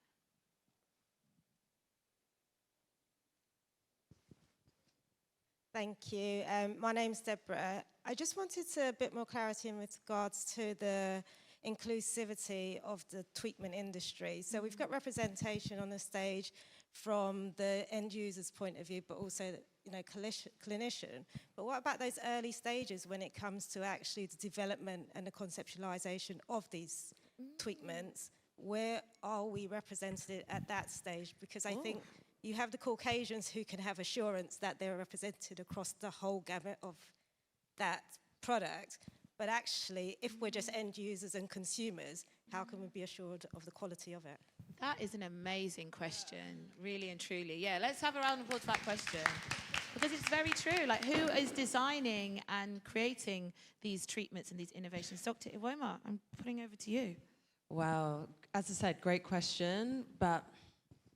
Thank you. My name's Deborah. I just wanted a bit more clarity in regards to the inclusivity of the treatment industry. So we've got representation on the stage from the end user's point of view, but also, clinician. But what about those early stages when it comes to actually the development and the conceptualization of these treatments? where are we represented at that stage? Because I think you have the Caucasians who can have assurance that they're represented across the whole gamut of that product. But actually, if we're just end users and consumers, how can we be assured of the quality of it? That is an amazing question, really and truly. Yeah, let's have a round of applause for that question. Because it's very true. Like, who is designing and creating these treatments and these innovations? Dr. Ewoma, I'm putting over to you. Wow, as I said, great question, but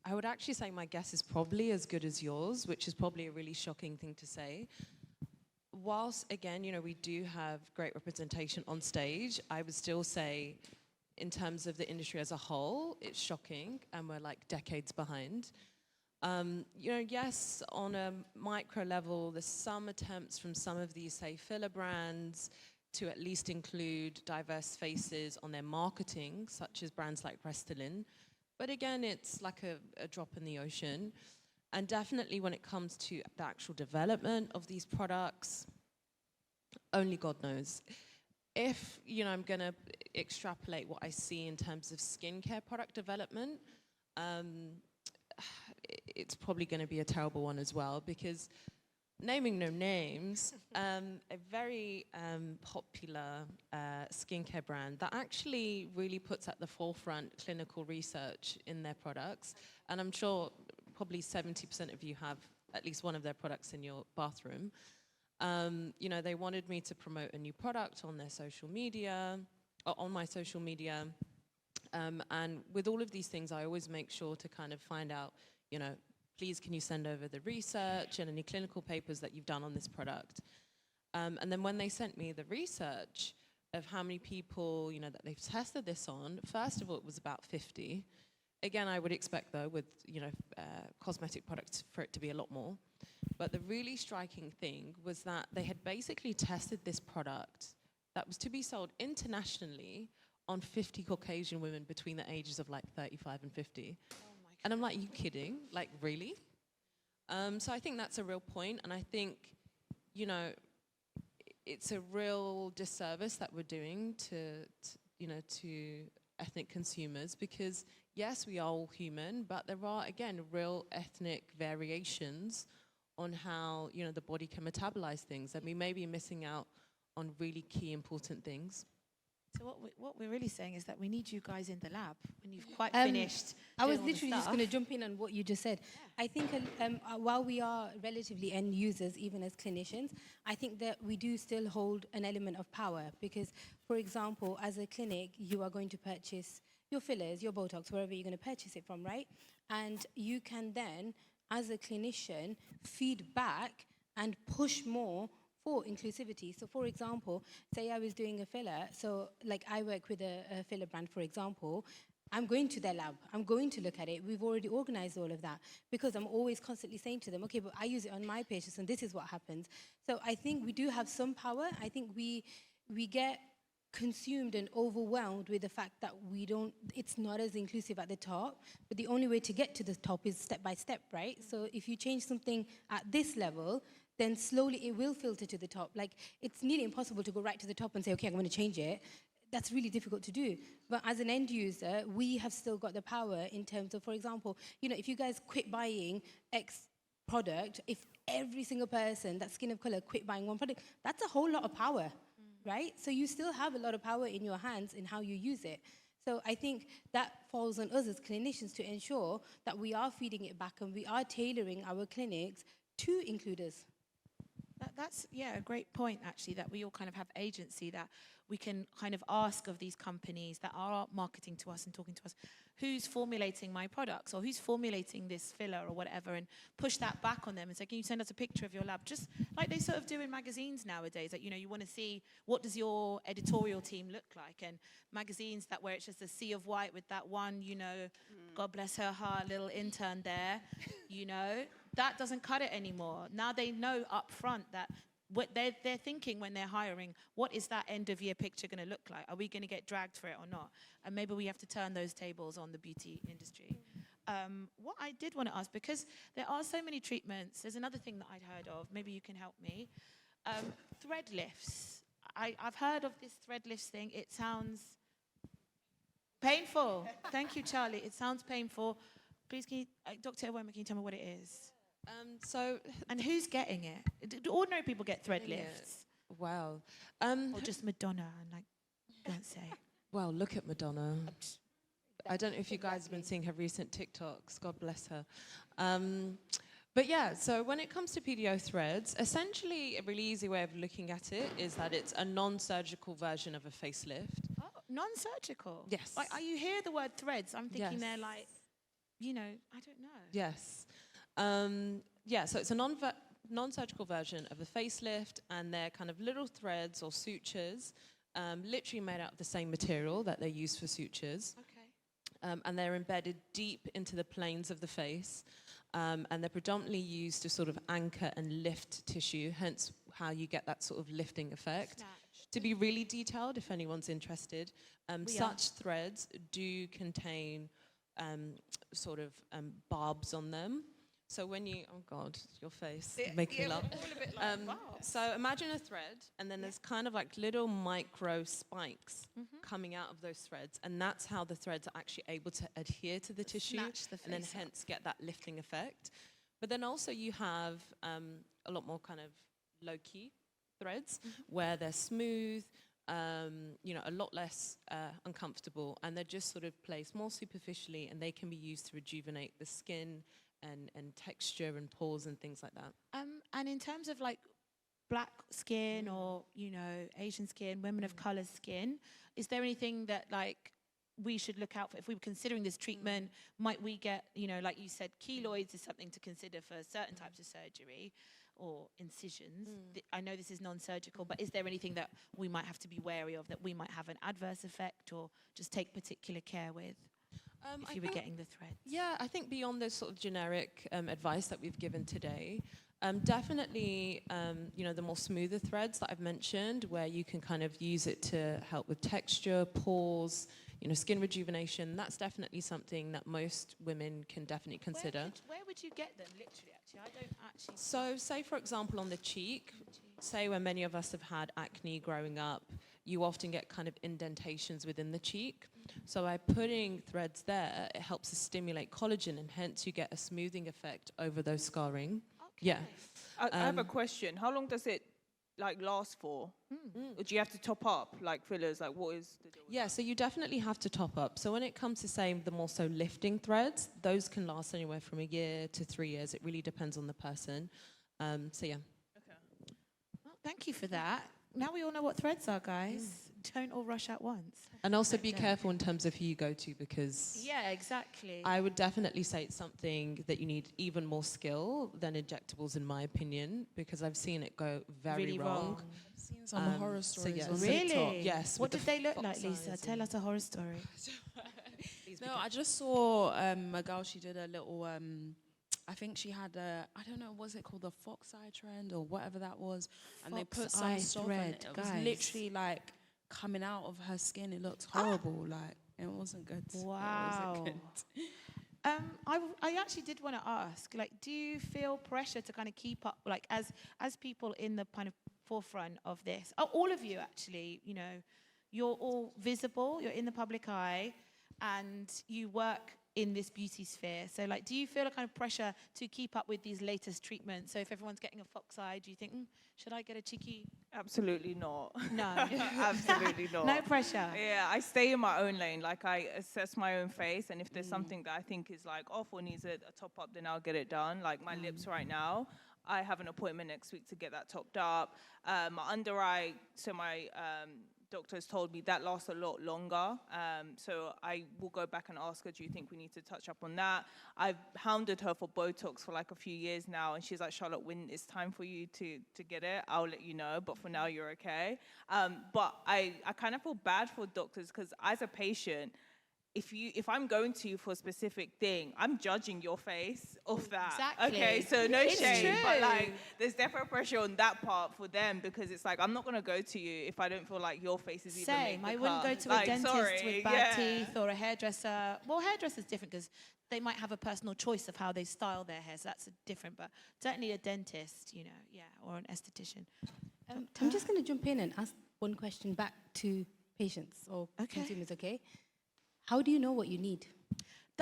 I would actually say my guess is probably as good as yours, which is probably a really shocking thing to say. Whilst, again, you know, we do have great representation on stage, I would still say, in terms of the industry as a whole, it's shocking, and we're like decades behind. You know, yes, on a micro level, there's some attempts from some of these, say, filler brands to at least include diverse faces on their marketing, such as brands like Restylane. But again, it's like a drop in the ocean. And definitely when it comes to the actual development of these products, only God knows. If, you know, I'm gonna extrapolate what I see in terms of skincare product development, it's probably gonna be a terrible one as well, because naming no names, a very popular skincare brand that actually really puts at the forefront clinical research in their products, and I'm sure probably 70% of you have at least one of their products in your bathroom. You know, they wanted me to promote a new product on their social media, or on my social media, and with all of these things, I always make sure to kind of find out, you know, please can you send over the research and any clinical papers that you've done on this product. And then when they sent me the research of how many people, you know, that they've tested this on, first of all, it was about 50. Again, I would expect, though, with, you know, cosmetic products for it to be a lot more. But the really striking thing was that they had basically tested this product that was to be sold internationally on 50 Caucasian women between the ages of like 35 and 50. And I'm like, you kidding? Like, really? So I think that's a real point, and I think, you know, it's a real disservice that we're doing to you know, to ethnic consumers, because yes, we are all human, but there are, again, real ethnic variations on how, you know, the body can metabolize things, and we may be missing out on really key important things. So what we're really saying is that we need you guys in the lab when you've quite finished. I was literally just going to jump in on what you just said. Yeah. I think while we are relatively end users, even as clinicians, I think that we do still hold an element of power, because, for example, as a clinic, you are going to purchase your fillers, your Botox, wherever you're going to purchase it from, right? And you can then, as a clinician, feed back and push more for inclusivity. So, for example, say I was doing a filler, so like I work with a filler brand, for example, I'm going to their lab, I'm going to look at it, we've already organized all of that, because I'm always constantly saying to them, okay, but I use it on my patients and this is what happens. So I think we do have some power. I think we get consumed and overwhelmed with the fact that it's not as inclusive at the top, but the only way to get to the top is step by step, right? So if you change something at this level, then slowly it will filter to the top. Like, it's nearly impossible to go right to the top and say, okay, I'm going to change it. That's really difficult to do. But as an end user, we have still got the power in terms of, for example, you know, if you guys quit buying X product, if every single person, that skin of color, quit buying one product, that's a whole lot of power, right? So you still have a lot of power in your hands in how you use it. So I think that falls on us as clinicians to ensure that we are feeding it back and we are tailoring our clinics to include us. That's, yeah, a great point, actually, that we all kind of have agency, that we can kind of ask of these companies that are marketing to us and talking to us, who's formulating my products or who's formulating this filler or whatever, and push that back on them and say, can you send us a picture of your lab? Just like they sort of do in magazines nowadays, that, you know, you want to see what does your editorial team look like, and magazines that where it's just a sea of white with that one, you know, God bless her heart, little intern there, you know, that doesn't cut it anymore. Now they know up front that what they're thinking when they're hiring, what is that end of year picture going to look like? Are we going to get dragged for it or not? And maybe we have to turn those tables on the beauty industry. What I did want to ask, because there are so many treatments, there's another thing that I'd heard of, maybe you can help me. Thread lifts. I've heard of this thread lifts thing. It sounds Painful. Thank you, Charlie. It sounds painful. Please, Dr. Ewoma, can you tell me what it is? And who's getting it? Do ordinary people get thread lifts? Well, or just Madonna? And like, don't say. Well, look at Madonna. I don't know if you guys have been seeing her recent TikToks. God bless her. But yeah, so when it comes to PDO threads, essentially a really easy way of looking at it is that it's a non-surgical version of a facelift. Oh, non-surgical? Yes. Like, you hear the word threads, I'm thinking Yes. they're like, you know, I don't know. Yes. Yeah, so it's a non-surgical version of a facelift, and they're kind of little threads or sutures, literally made out of the same material that they use for sutures. Okay. And they're embedded deep into the planes of the face. And they're predominantly used to sort of anchor and lift tissue, hence how you get that sort of lifting effect. Snatched. To be really detailed, if anyone's interested, such threads do contain sort of barbs on them. So when you, oh God, your face, making me laugh. So imagine a thread, and then there's kind of like little micro spikes coming out of those threads, and that's how the threads are actually able to adhere to the tissue, and then hence get that lifting effect. But then also you have a lot more kind of low-key threads, where they're smooth, you know, a lot less uncomfortable, and they're just sort of placed more superficially, and they can be used to rejuvenate the skin and texture and pores and things like that. And in terms of like black skin or, you know, Asian skin, women of colour skin, is there anything that like we should look out for if we were considering this treatment? Might we get, you know, like you said, keloids is something to consider for certain types of surgery or incisions. I know this is non-surgical, but is there anything that we might have to be wary of, that we might have an adverse effect or just take particular care with? If you were getting the threads. Yeah, I think beyond the sort of generic advice that we've given today, definitely, you know, the more smoother threads that I've mentioned, where you can kind of use it to help with texture, pores, you know, skin rejuvenation, that's definitely something that most women can definitely consider. Where would you get them, literally, actually? I don't actually... So, say, for example, on the cheek, say where many of us have had acne growing up, you often get kind of indentations within the cheek. So by putting threads there, it helps to stimulate collagen, and hence you get a smoothing effect over those scarring. Okay. Yeah. I have a question. How long does it like last for? Or do you have to top up like fillers? Like what is the deal with that? So you definitely have to top up. So when it comes to, say, the more so lifting threads, those can last anywhere from 1 year to 3 years. It really depends on the person. So yeah. Okay. Well, thank you for that. Now we all know what threads are, guys. Don't all rush at once. And also be careful in terms of who you go to, because Yeah, exactly. I would definitely say it's something that you need even more skill than injectables, in my opinion, because I've seen it go very Really wrong. wrong. I've seen some horror so stories yes. on Really? TikTok. Yes. What with did the they look fox like, Lisa? eyes Tell and- us a horror story. No, I just saw a girl, she did a little, I think she had a, I don't know, was it called the fox eye trend or whatever that was? And they put Fox some eye stuff thread, and it was guys. literally like coming out of her skin. It looked horrible, like it wasn't good. Wow. It wasn't good. I actually did want to ask, like, do you feel pressure to kind of keep up, like, as people in the kind of forefront of this? Oh, all of you, actually, you know, you're all visible, you're in the public eye, and you work in this beauty sphere. So, like, do you feel a kind of pressure to keep up with these latest treatments? So if everyone's getting a fox eye, do you think, should I get a cheeky? Absolutely not. No. Absolutely not. No pressure. Yeah, I stay in my own lane. Like I assess my own face, and if there's something that I think is like off or needs a top up, then I'll get it done. Like my lips right now, I have an appointment next week to get that topped up. My under eye, so my doctors told me that lasts a lot longer. So I will go back and ask her, do you think we need to touch up on that? I've hounded her for Botox for like a few years now, and she's like, Charlotte, when it's time for you to get it, I'll let you know, but for now you're okay. But I kind of feel bad for doctors, because as a patient, if I'm going to you for a specific thing, I'm judging your face off that. Exactly. Okay, so no It's shame, but true. like there's definitely pressure on that part for them, because it's like I'm not gonna go to you if I don't feel like your face is even Same. I make the wouldn't cut. go to Like, a dentist sorry, with bad yeah. teeth or a hairdresser. Well, hairdresser's different because they might have a personal choice of how they style their hair, so that's different. But certainly a dentist, you know, yeah, or an esthetician. I'm just going to jump in and ask one question back to patients or Okay. consumers, okay? how do you know what you need?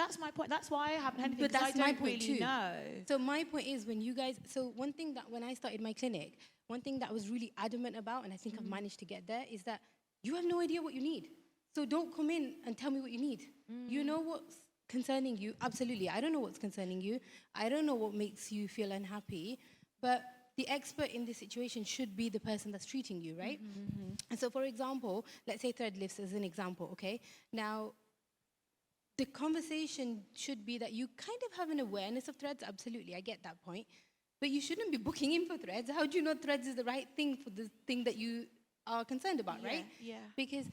That's my point. That's why I haven't had anything, But because that's I my don't point really too. know. So my point is, when you guys, so one thing that when I started my clinic, one thing that I was really adamant about, and I think I've managed to get there, is that you have no idea what you need. So don't come in and tell me what you need. You know what's concerning you. Absolutely. I don't know what's concerning you. I don't know what makes you feel unhappy. But the expert in this situation should be the person that's treating you, right? And so, for example, let's say thread lifts as an example, okay? Now, the conversation should be that you kind of have an awareness of threads. Absolutely, I get that point. But you shouldn't be booking in for threads. How do you know threads is the right thing for the thing that you are concerned about, right? Yeah. Because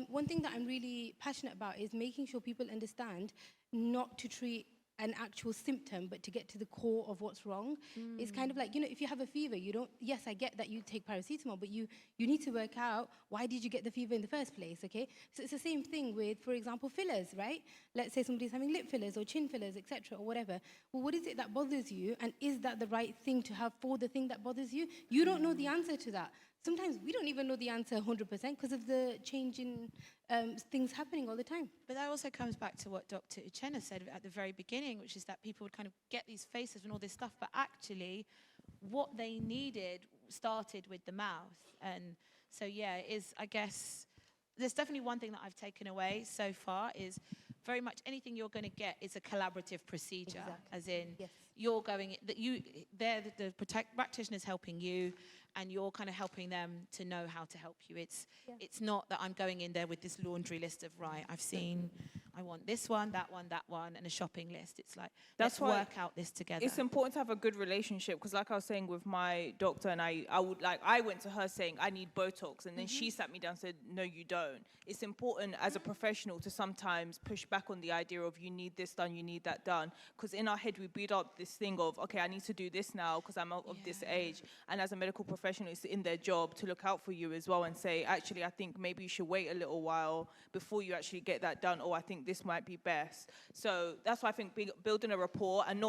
one thing that I'm really passionate about is making sure people understand not to treat an actual symptom, but to get to the core of what's wrong. It's kind of like, you know, if you have a fever, you don't, yes, I get that you take paracetamol, but you need to work out, why did you get the fever in the first place, okay? So it's the same thing with, for example, fillers, right? Let's say somebody's having lip fillers or chin fillers, etc., or whatever. Well, what is it that bothers you, and is that the right thing to have for the thing that bothers you? You don't know the answer to that. Sometimes we don't even know the answer 100% because of the change in things happening all the time. But that also comes back to what Dr. Uchenna said at the very beginning, which is that people would kind of get these faces and all this stuff, but actually what they needed started with the mouth. And so, yeah, it is, I guess, there's definitely one thing that I've taken away so far is very much anything you're going to get is a collaborative procedure, as in you're going, that you, they're the practitioner's helping you, and you're kind of helping them to know how to help you. It's not that I'm going in there with this laundry list of, right, I've seen, I want this one, and a shopping list. It's like, let's work out this together. It's important to have a good relationship, because like I was saying with my doctor, and I went to her saying, I need Botox, and then she sat me down and said, no, you don't. It's important as a professional to sometimes push back on the idea of you need this done, you need that done, because in our head we build up this thing of, okay, I need to do this now because I'm of this age, and as a medical professional, it's in their job to look out for you as well and say, actually, I think maybe you should wait a little while before you actually get that done, or I think this might be best. So that's why I think building a rapport and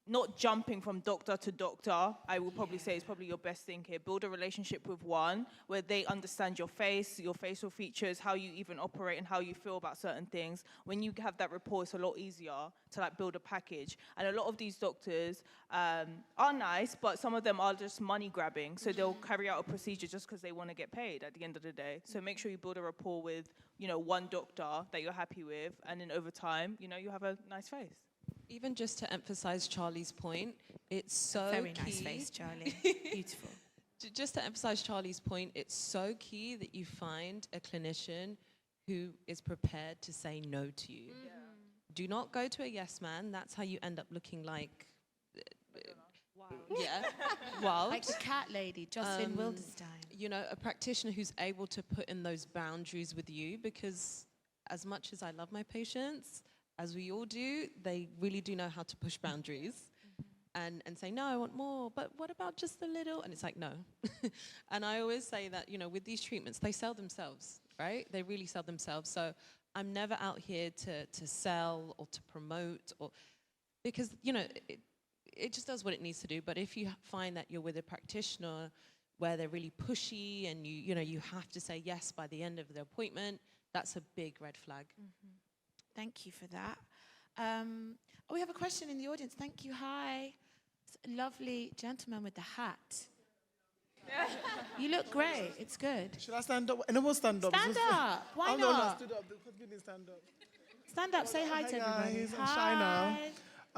not jumping from doctor to doctor, I will probably say is probably your best thing here. Build a relationship with one where they understand your face, your facial features, how you even operate and how you feel about certain things. When you have that rapport, it's a lot easier to like build a package. And a lot of these doctors are nice, but some of them are just money grabbing. So they'll carry out a procedure just because they want to get paid at the end of the day. So make sure you build a rapport with, you know, one doctor that you're happy with. And then over time, you know, you have a nice face. Even just to emphasize Charlie's point, it's so Very key. nice face, Charlie. Beautiful. Just to emphasize Charlie's point, it's so key that you find a clinician who is prepared to say no to you. Do not go to a yes man. That's how you end up looking like... wild. Like the cat lady, Jocelyn Wildenstein. You know, a practitioner who's able to put in those boundaries with you, because as much as I love my patients, as we all do, they really do know how to push boundaries and say, no, I want more, but what about just a little? And it's like, no. And I always say that, you know, with these treatments, they sell themselves, right? They really sell themselves. So I'm never out here to sell or to promote, or because, you know, it just does what it needs to do. But if you find that you're with a practitioner where they're really pushy and you know, you have to say yes by the end of the appointment, that's a big red flag. Thank you for that. We have a question in the audience. Thank you. Hi. It's a lovely gentleman with the hat. You look great. It's good. Should I stand up? Anyone stand up? Stand up. Why I'm the one that not? stood up. We didn't stand up. Stand up. Say hi to everybody. Guys, I'm shy now.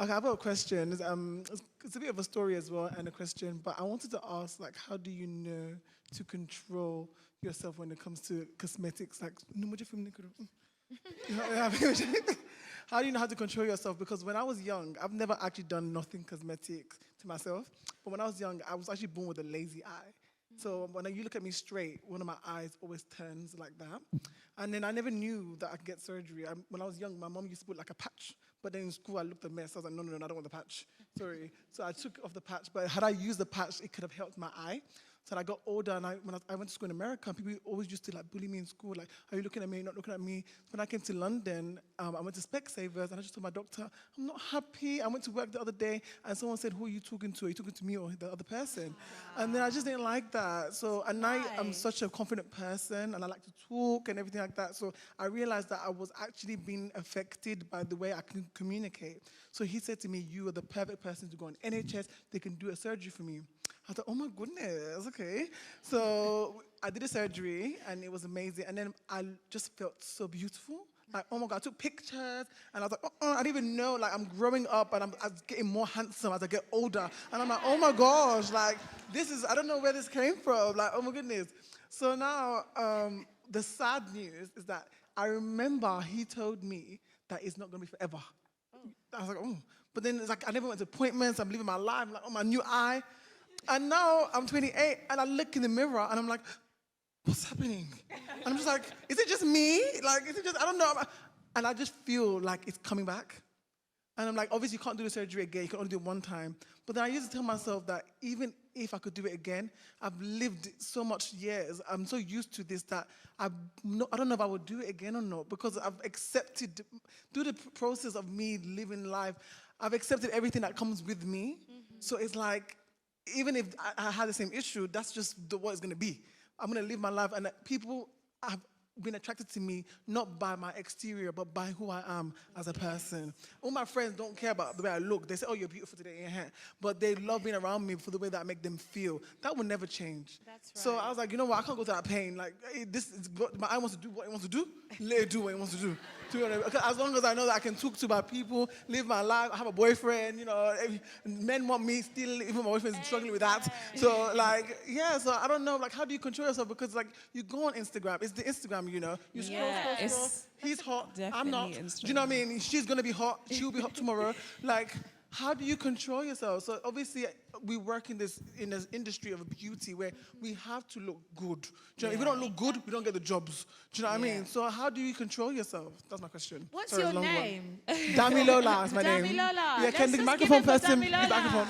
Okay, I've got a question. It's a bit of a story as well and a question, but I wanted to ask, like, how do you know to control yourself when it comes to cosmetics? Like, how do you know how to control yourself? Because when I was young, I've never actually done nothing cosmetic to myself. But when I was young, I was actually born with a lazy eye. So when you look at me straight, one of my eyes always turns like that. And then I never knew that I could get surgery. When I was young, my mom used to put like a patch. But then in school, I looked a mess. I was like, no, I don't want the patch. Sorry. So I took off the patch. But had I used the patch, it could have helped my eye. So I got older, and when I went to school in America, people always used to like bully me in school, like, are you looking at me, not looking at me? When I came to London, I went to Specsavers, and I just told my doctor, I'm not happy. I went to work the other day, and someone said, who are you talking to? Are you talking to me or the other person? And then I just didn't like that. So, and I am such a confident person, and I like to talk and everything like that. So I realized that I was actually being affected by the way I can communicate. So he said to me, you are the perfect person to go on NHS. They can do a surgery for me. I thought, oh my goodness, okay. So I did a surgery, and it was amazing. And then I just felt so beautiful. Like, oh my God, I took pictures, and I was like, I didn't even know, like, I'm growing up, and I'm getting more handsome as I get older. And I'm like, oh my gosh, like, this is, I don't know where this came from. Like, oh my goodness. So now, the sad news is that I remember he told me that it's not going to be forever. I was like, oh. But then it's like, I never went to appointments. I'm living my life. I'm like, oh, my new eye. And now I'm 28, and I look in the mirror, and I'm like, what's happening? And I'm just like, is it just me? Like, is it just, I don't know. And I just feel like it's coming back. And I'm like, obviously, you can't do the surgery again. You can only do it one time. But then I used to tell myself that even if I could do it again, I've lived so much years. I'm so used to this that I don't know if I would do it again or not, because I've accepted, through the process of me living life, I've accepted everything that comes with me. So it's like, even if I had the same issue, that's just what it's going to be. I'm going to live my life, and people have been attracted to me not by my exterior, but by who I am as a person. All my friends don't care about the way I look. They say, oh, you're beautiful today in your hair. But they love being around me for the way that I make them feel. That will never change. That's right. So I was like, you know what? I can't go through that pain. Like, hey, this is what my eye wants to do what it wants to do. Let it do what it wants to do. As long as I know that I can talk to my people, live my life, I have a boyfriend, you know, men want me still, even my boyfriend's struggling with that. So, like, yeah, so I don't know, like, how do you control yourself? Because, like, you go on Instagram, it's the Instagram, you know, you scroll, he's hot, I'm not. Instagram. Do you know what I mean? She's gonna be hot, she'll be hot tomorrow. Like, how do you control yourself? So obviously, we work in this industry of beauty where we have to look good. Do you know, if we don't look good, we don't get the jobs. Do you know what I mean? So how do you control yourself? That's my question. What's your name? Damilola is my name. Damilola. Yeah, can the microphone person? The microphone.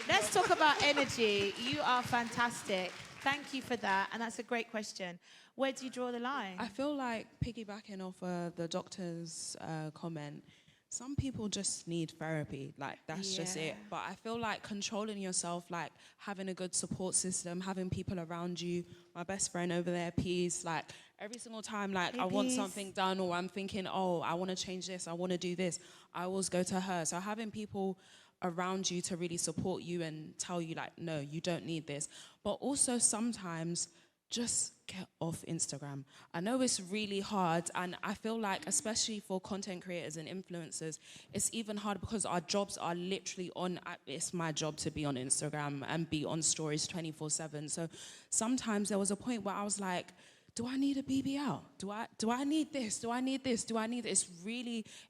Let's talk about energy. You are fantastic. Thank you for that, and that's a great question. Where do you draw the line? I feel like piggybacking off the doctor's comment, some people just need therapy, like that's just it. But I feel like controlling yourself, like having a good support system, having people around you, my best friend over there, Peace, like every single time like I want something done, or I'm thinking, oh, I want to change this, I want to do this, I always go to her. So having people around you to really support you and tell you like, no, you don't need this. But also sometimes just get off Instagram. I know it's really hard, and I feel like, especially for content creators and influencers, it's even hard because our jobs are literally on, it's my job to be on Instagram and be on stories 24/7. So sometimes there was a point where I was like, do I need a BBL? Do I need this? Do I need this? Do I need this?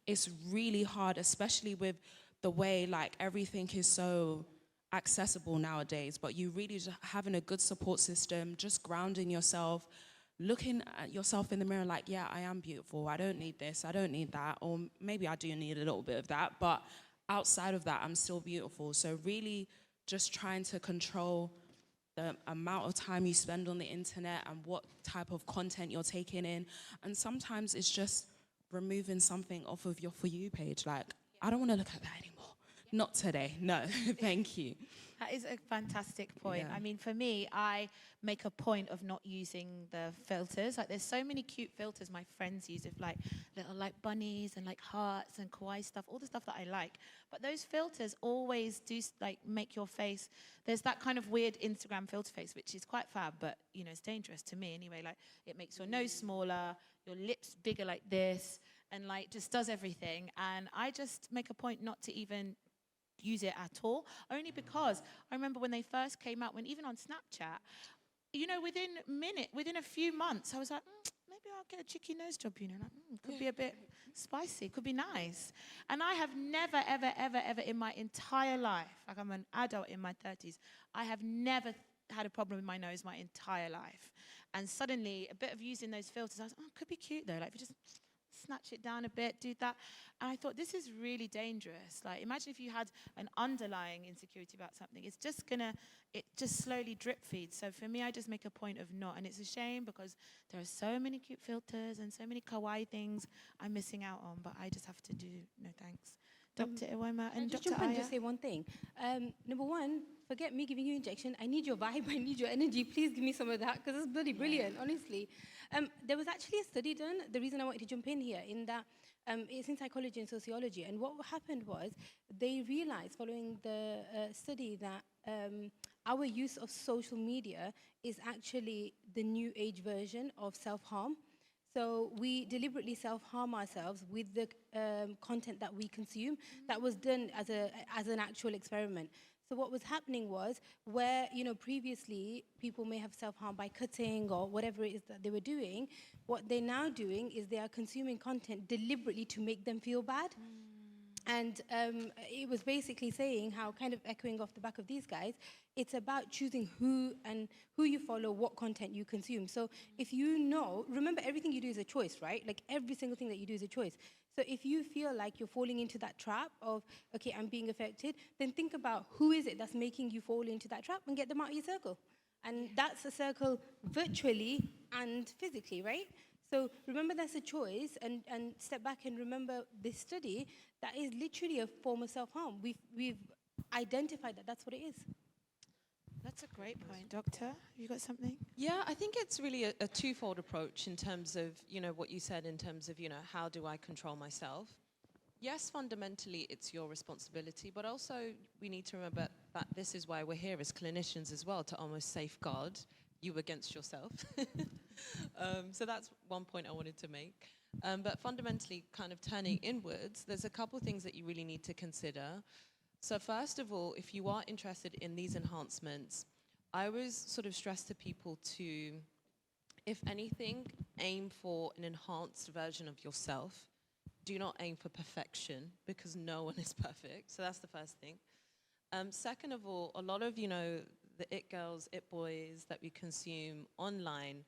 It's really hard, especially with the way like everything is so accessible nowadays. But you really just having a good support system, just grounding yourself, looking at yourself in the mirror like, yeah, I am beautiful, I don't need this, I don't need that, or maybe I do need a little bit of that, but outside of that, I'm still beautiful. So really just trying to control the amount of time you spend on the internet and what type of content you're taking in. And sometimes it's just removing something off of your For You page. Like, I don't want to look at that anymore. Not today, no, thank you. That is a fantastic point. Yeah. I mean, for me, I make a point of not using the filters. Like, there's so many cute filters my friends use, with like little like bunnies and like hearts and kawaii stuff, all the stuff that I like. But those filters always do like make your face. There's that kind of weird Instagram filter face, which is quite fab, but you know, it's dangerous to me anyway. Like, it makes your nose smaller, your lips bigger like this, and like just does everything. And I just make a point not to even use it at all, only because I remember when they first came out, when even on Snapchat, you know, within a few months, I was like, maybe I'll get a cheeky nose job, you know, like, could be a bit spicy, could be nice. And I have never, ever, ever, ever in my entire life, like I'm an adult in my 30s, I have never had a problem with my nose my entire life. And suddenly, a bit of using those filters, I was like, oh, could be cute though, like if you just snatch it down a bit, do that. And I thought, this is really dangerous. Like, imagine if you had an underlying insecurity about something. It's just it just slowly drip feeds. So for me, I just make a point of not. And it's a shame because there are so many cute filters and so many kawaii things I'm missing out on, but I just have to do no thanks. Dr. Ewoma and just Dr. jump in and Ayah. just say one thing. Number one, forget me giving you injection. I need your vibe. I need your energy. Please give me some of that because it's bloody brilliant, honestly. There was actually a study done. The reason I wanted to jump in here in that it's in psychology and sociology. And what happened was they realized following the study that our use of social media is actually the new age version of self-harm. So we deliberately self-harm ourselves with the content that we consume. That was done as an actual experiment. So what was happening was where, previously people may have self-harmed by cutting or whatever it is that they were doing, what they're now doing is they are consuming content deliberately to make them feel bad. And it was basically saying how, kind of echoing off the back of these guys, it's about choosing who you follow, what content you consume. So if remember everything you do is a choice, right? Like every single thing that you do is a choice. So if you feel like you're falling into that trap of, okay, I'm being affected, then think about who is it that's making you fall into that trap and get them out of your circle. And that's a circle virtually and physically, right? So remember that's a choice and step back and remember this study, that is literally a form of self-harm. We've identified that that's what it is. That's a great point. Doctor, have you got something? Yeah, I think it's really a twofold approach in terms of, what you said in terms of, how do I control myself? Yes, fundamentally, it's your responsibility, but also we need to remember that this is why we're here as clinicians as well, to almost safeguard you against yourself. So that's one point I wanted to make. But fundamentally, kind of turning inwards, there's a couple things that you really need to consider. So first of all, if you are interested in these enhancements, I always sort of stress to people to, if anything, aim for an enhanced version of yourself. Do not aim for perfection because no one is perfect. So that's the first thing. Second of all, a lot of, the it girls, it boys that we consume online,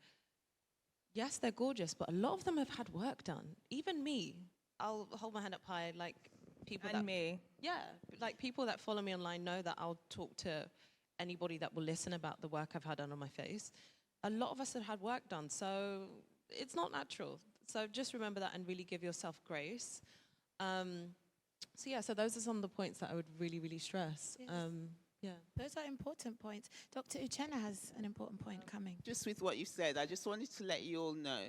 yes, they're gorgeous, but a lot of them have had work done. Even me, I'll hold my hand up high, like people And me. Yeah, like people that follow me online know that I'll talk to anybody that will listen about the work I've had done on my face. A lot of us have had work done, so it's not natural. So just remember that and really give yourself grace. So those are some of the points that I would really, really stress. Yes. Those are important points. Dr. Uchenna has an important point coming. Just with what you said, I just wanted to let you all know,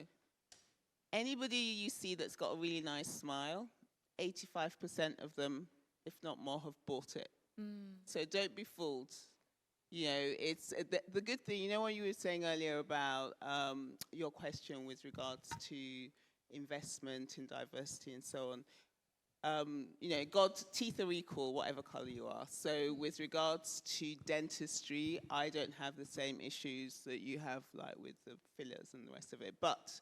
anybody you see that's got a really nice smile, 85% of them, if not more, have bought it. So don't be fooled. It's the good thing, what you were saying earlier about your question with regards to investment in diversity and so on. God's teeth are equal, whatever color you are. So with regards to dentistry, I don't have the same issues that you have, like with the fillers and the rest of it. But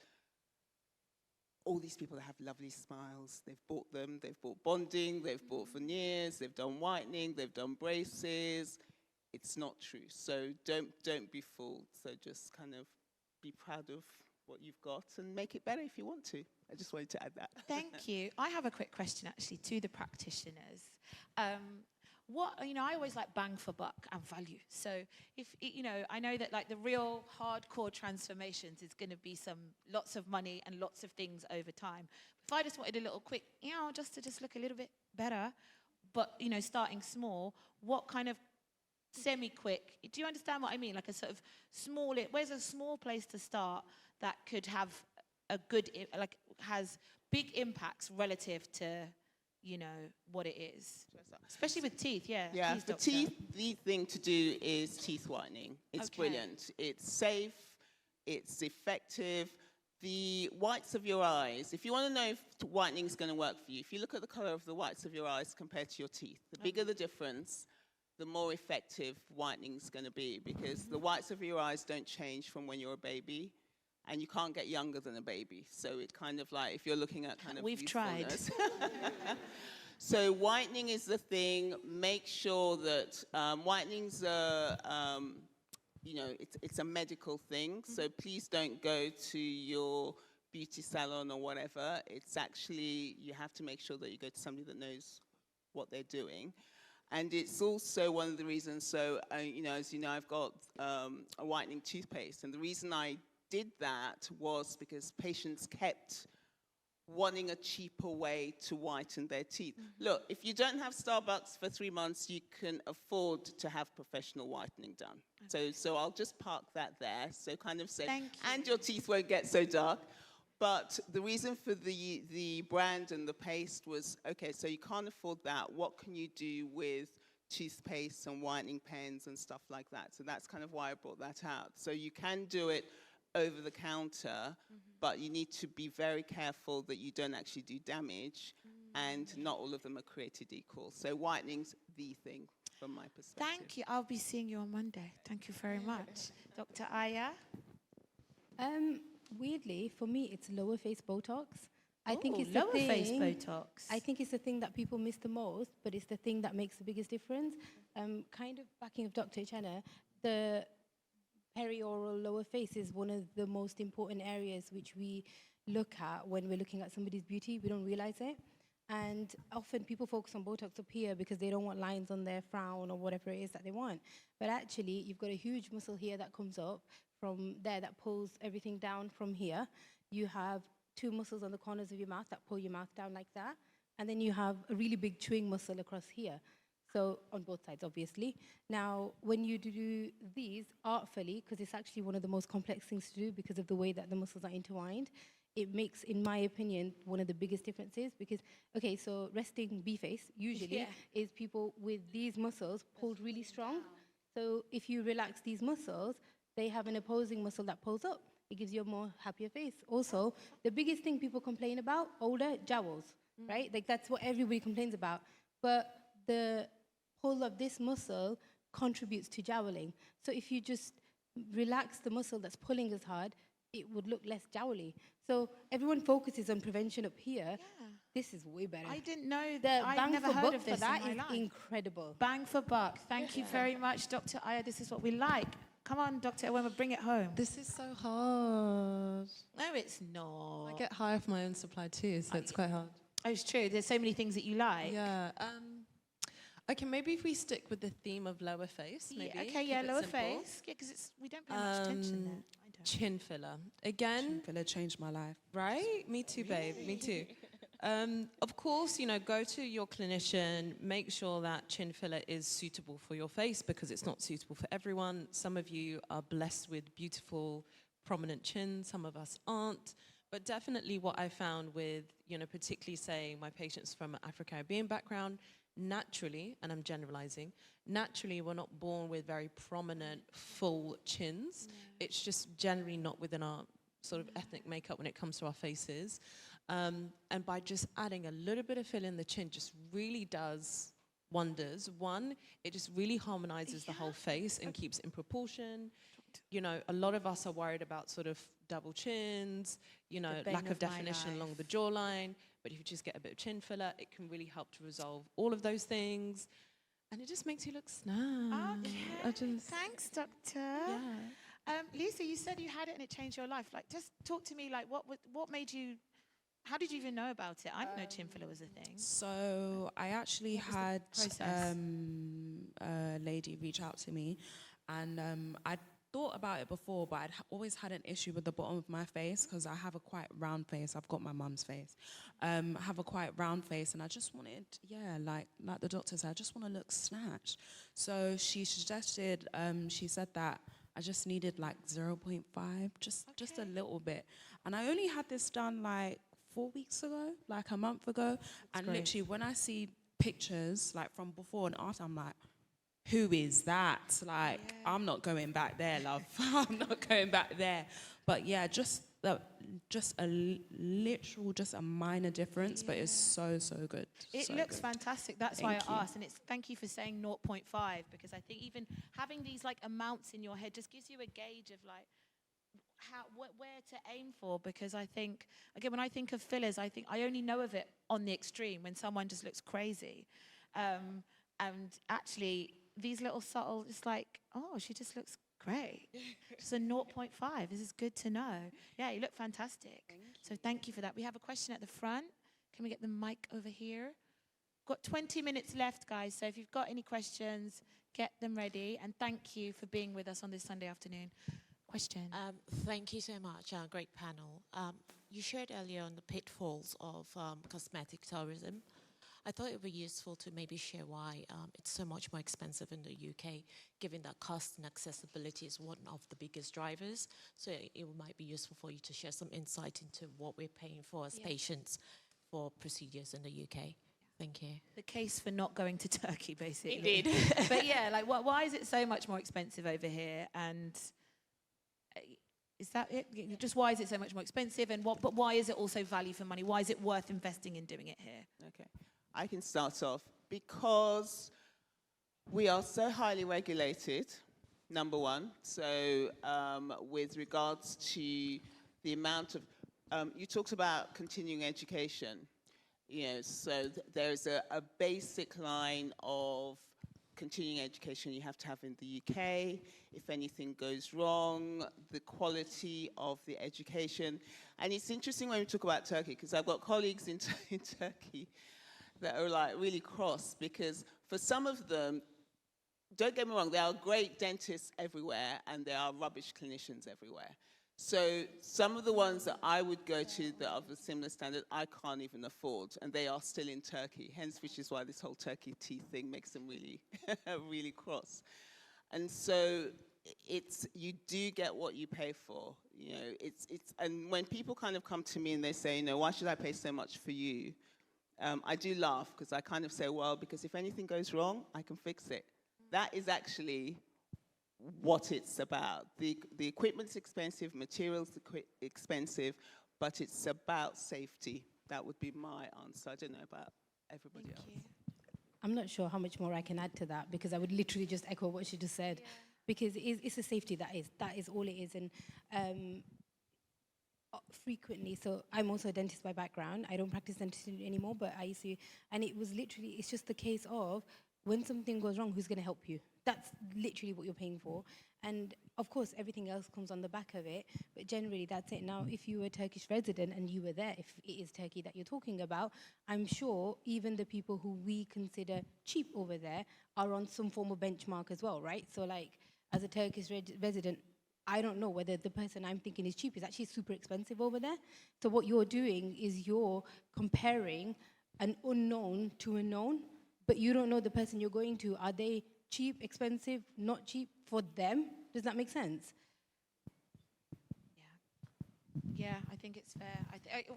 all these people that have lovely smiles, they've bought them, they've bought bonding, they've bought veneers, they've done whitening, they've done braces. It's not true. So don't be fooled. So just kind of be proud of what you've got and make it better if you want to. I just wanted to add that. Thank you. I have a quick question actually to the practitioners. I always like bang for buck and value. So if, I know that like the real hardcore transformations is going to be lots of money and lots of things over time. If I just wanted a little quick, just to look a little bit better, but, starting small, what kind of semi-quick, do you understand what I mean? Like a sort of where's a small place to start that could have a good, has big impacts relative to, what it is? Especially with teeth, yeah. Yeah, Please, for doctor. teeth, the thing to do is teeth whitening. It's brilliant. It's safe. It's effective. The whites of your eyes, if you want to know if whitening is going to work for you, if you look at the color of the whites of your eyes compared to your teeth, the bigger the difference, the more effective whitening is going to be, because the whites of your eyes don't change from when you're a baby, and you can't get younger than a baby. So it kind of like, if you're looking at kind of We've tried. So whitening is the thing. Make sure that whitening's it's a medical thing. So please don't go to your beauty salon or whatever. It's actually, you have to make sure that you go to somebody that knows what they're doing. And it's also one of the reasons, so, you know, as you know, I've got a whitening toothpaste. And the reason I did that was because patients kept wanting a cheaper way to whiten their teeth. Look, if you don't have Starbucks for 3 months, you can afford to have professional whitening done. So I'll just park that there. So kind of say, and your teeth won't get so dark. But the reason for the brand and the paste was, okay, so you can't afford that. What can you do with toothpaste and whitening pens and stuff like that? So that's kind of why I brought that out. So you can do it over the counter, but you need to be very careful that you don't actually do damage, and not all of them are created equal. So whitening's the thing from my perspective. Thank you. I'll be seeing you on Monday. Thank you very much. Dr. Ayah? Weirdly, for me, it's lower face Botox. I think it's lower the thing, face Botox. I think it's the thing that people miss the most, but it's the thing that makes the biggest difference. Kind of backing of Dr. Uchenna, the perioral lower face is one of the most important areas which we look at when we're looking at somebody's beauty. We don't realize it. And often people focus on Botox up here because they don't want lines on their frown or whatever it is that they want. But actually, you've got a huge muscle here that comes up from there that pulls everything down from here. You have 2 muscles on the corners of your mouth that pull your mouth down like that. And then you have a really big chewing muscle across here. So on both sides, obviously. Now, when you do these artfully, because it's actually one of the most complex things to do because of the way that the muscles are intertwined, it makes, in my opinion, one of the biggest differences. Because, okay, so resting B-face usually is people with these muscles pulled really strong. So if you relax these muscles, they have an opposing muscle that pulls up. It gives you a more happier face. Also, the biggest thing people complain about, older, jowls, right? Like that's what everybody complains about. But the pull of this muscle contributes to jowling. So if you just relax the muscle that's pulling as hard, it would look less jowly. So everyone focuses on prevention up here. Yeah. This is way better. I didn't know the that. I've never heard of this that in my is life. incredible. Bang for buck. Thank you very much, Dr. Ayah. This is what we like. Come on, Dr. Ewoma, bring it home. This is so hard. No, it's not. I get high off my own supply too, so it's quite hard. Oh, it's true. There's so many things that you like. Yeah. Okay, maybe if we stick with the theme of lower face, maybe. Yeah, okay, yeah, lower face. Yeah, because we don't pay much attention there. I don't. Chin filler. Again. Chin filler changed my life. Right? Me too, babe. Me too. Of course, you know, go to your clinician, make sure that chin filler is suitable for your face because it's not suitable for everyone. Some of you are blessed with beautiful, prominent chins. Some of us aren't. But definitely what I found with, you know, particularly say my patients from an Afro-Caribbean background, naturally, and I'm generalizing, naturally we're not born with very prominent, full chins. It's just generally not within our sort of ethnic makeup when it comes to our faces. And by just adding a little bit of fill in the chin just really does wonders. One, it just really harmonizes the whole face and keeps it in proportion. You know, a lot of us are worried about sort of double chins, you know, lack of definition along the jawline. But if you just get a bit of chin filler, it can really help to resolve all of those things. And it just makes you look snug. Okay. Thanks, Doctor. Yeah. Lisa, you said you had it and it changed your life. Like, just talk to me, like, what made you, how did you even know about it? I didn't know chin filler was a thing. So I actually had a lady reach out to me, and I'd thought about it before, but I'd always had an issue with the bottom of my face because I have a quite round face. I've got my mum's face. I have a quite round face, and I just wanted, like the doctor said, I just want to look snatched. So she suggested, she said that I just needed like 0.5, just a little bit. And I only had this done like 4 weeks ago, like a month ago. And literally when I see pictures like from before and after, I'm like, who is that? Like, I'm not going back there, love. I'm not going back there. But yeah, just a minor difference, but it's so good. It looks fantastic. That's why I asked. And it's thank you for saying 0.5, because I think even having these like amounts in your head just gives you a gauge of like where to aim for. Because I think, again, when I think of fillers, I think I only know of it on the extreme when someone just looks crazy. And actually, these little subtle, it's like, oh, she just looks great. Just a 0.5. This is good to know. Yeah, you look fantastic. So thank you for that. We have a question at the front. Can we get the mic over here? Got 20 minutes left, guys. So if you've got any questions, get them ready. And thank you for being with us on this Sunday afternoon. Question. Thank you so much. Great panel. You shared earlier on the pitfalls of cosmetic tourism. I thought it would be useful to maybe share why it's so much more expensive in the UK, given that cost and accessibility is one of the biggest drivers. So it might be useful for you to share some insight into what we're paying for as patients for procedures in the UK. Thank you. The case for not going to Turkey, basically. It did. But yeah, like, why is it so much more expensive over here? And is that it? Just why is it so much more expensive? And but why is it also value for money? Why is it worth investing in doing it here? Okay, I can start off. Because we are so highly regulated, number one. So with regards to the amount of, you talked about continuing education. You know, so there's a basic line of continuing education you have to have in the UK. If anything goes wrong, the quality of the education. And it's interesting when we talk about Turkey, because I've got colleagues in Turkey that are like really cross, because for some of them, don't get me wrong, there are great dentists everywhere and there are rubbish clinicians everywhere. So some of the ones that I would go to that are of a similar standard, I can't even afford, and they are still in Turkey, hence which is why this whole Turkey tea thing makes them really, really cross. And so you do get what you pay for, you know, and when people kind of come to me and they say, you know, why should I pay so much for you? I do laugh, because I kind of say, well, because if anything goes wrong, I can fix it. That is actually what it's about. The equipment's expensive, materials expensive, but it's about safety. That would be my answer. I don't know about everybody else. I'm not sure how much more I can add to that, because I would literally just echo what she just said. Yeah. Because it's a safety, that is all it is. And frequently, so I'm also a dentist by background. I don't practice dentistry anymore, but I used to, and it was literally, it's just the case of, when something goes wrong, who's going to help you? That's literally what you're paying for. And of course, everything else comes on the back of it, but generally that's it. Now, if you were a Turkish resident and you were there, if it is Turkey that you're talking about, I'm sure even the people who we consider cheap over there are on some form of benchmark as well, right? So like, as a Turkish resident, I don't know whether the person I'm thinking is cheap is actually super expensive over there. So what you're doing is you're comparing an unknown to a known, but you don't know the person you're going to. Are they cheap, expensive, not cheap for them? Does that make sense? Yeah, I think it's fair.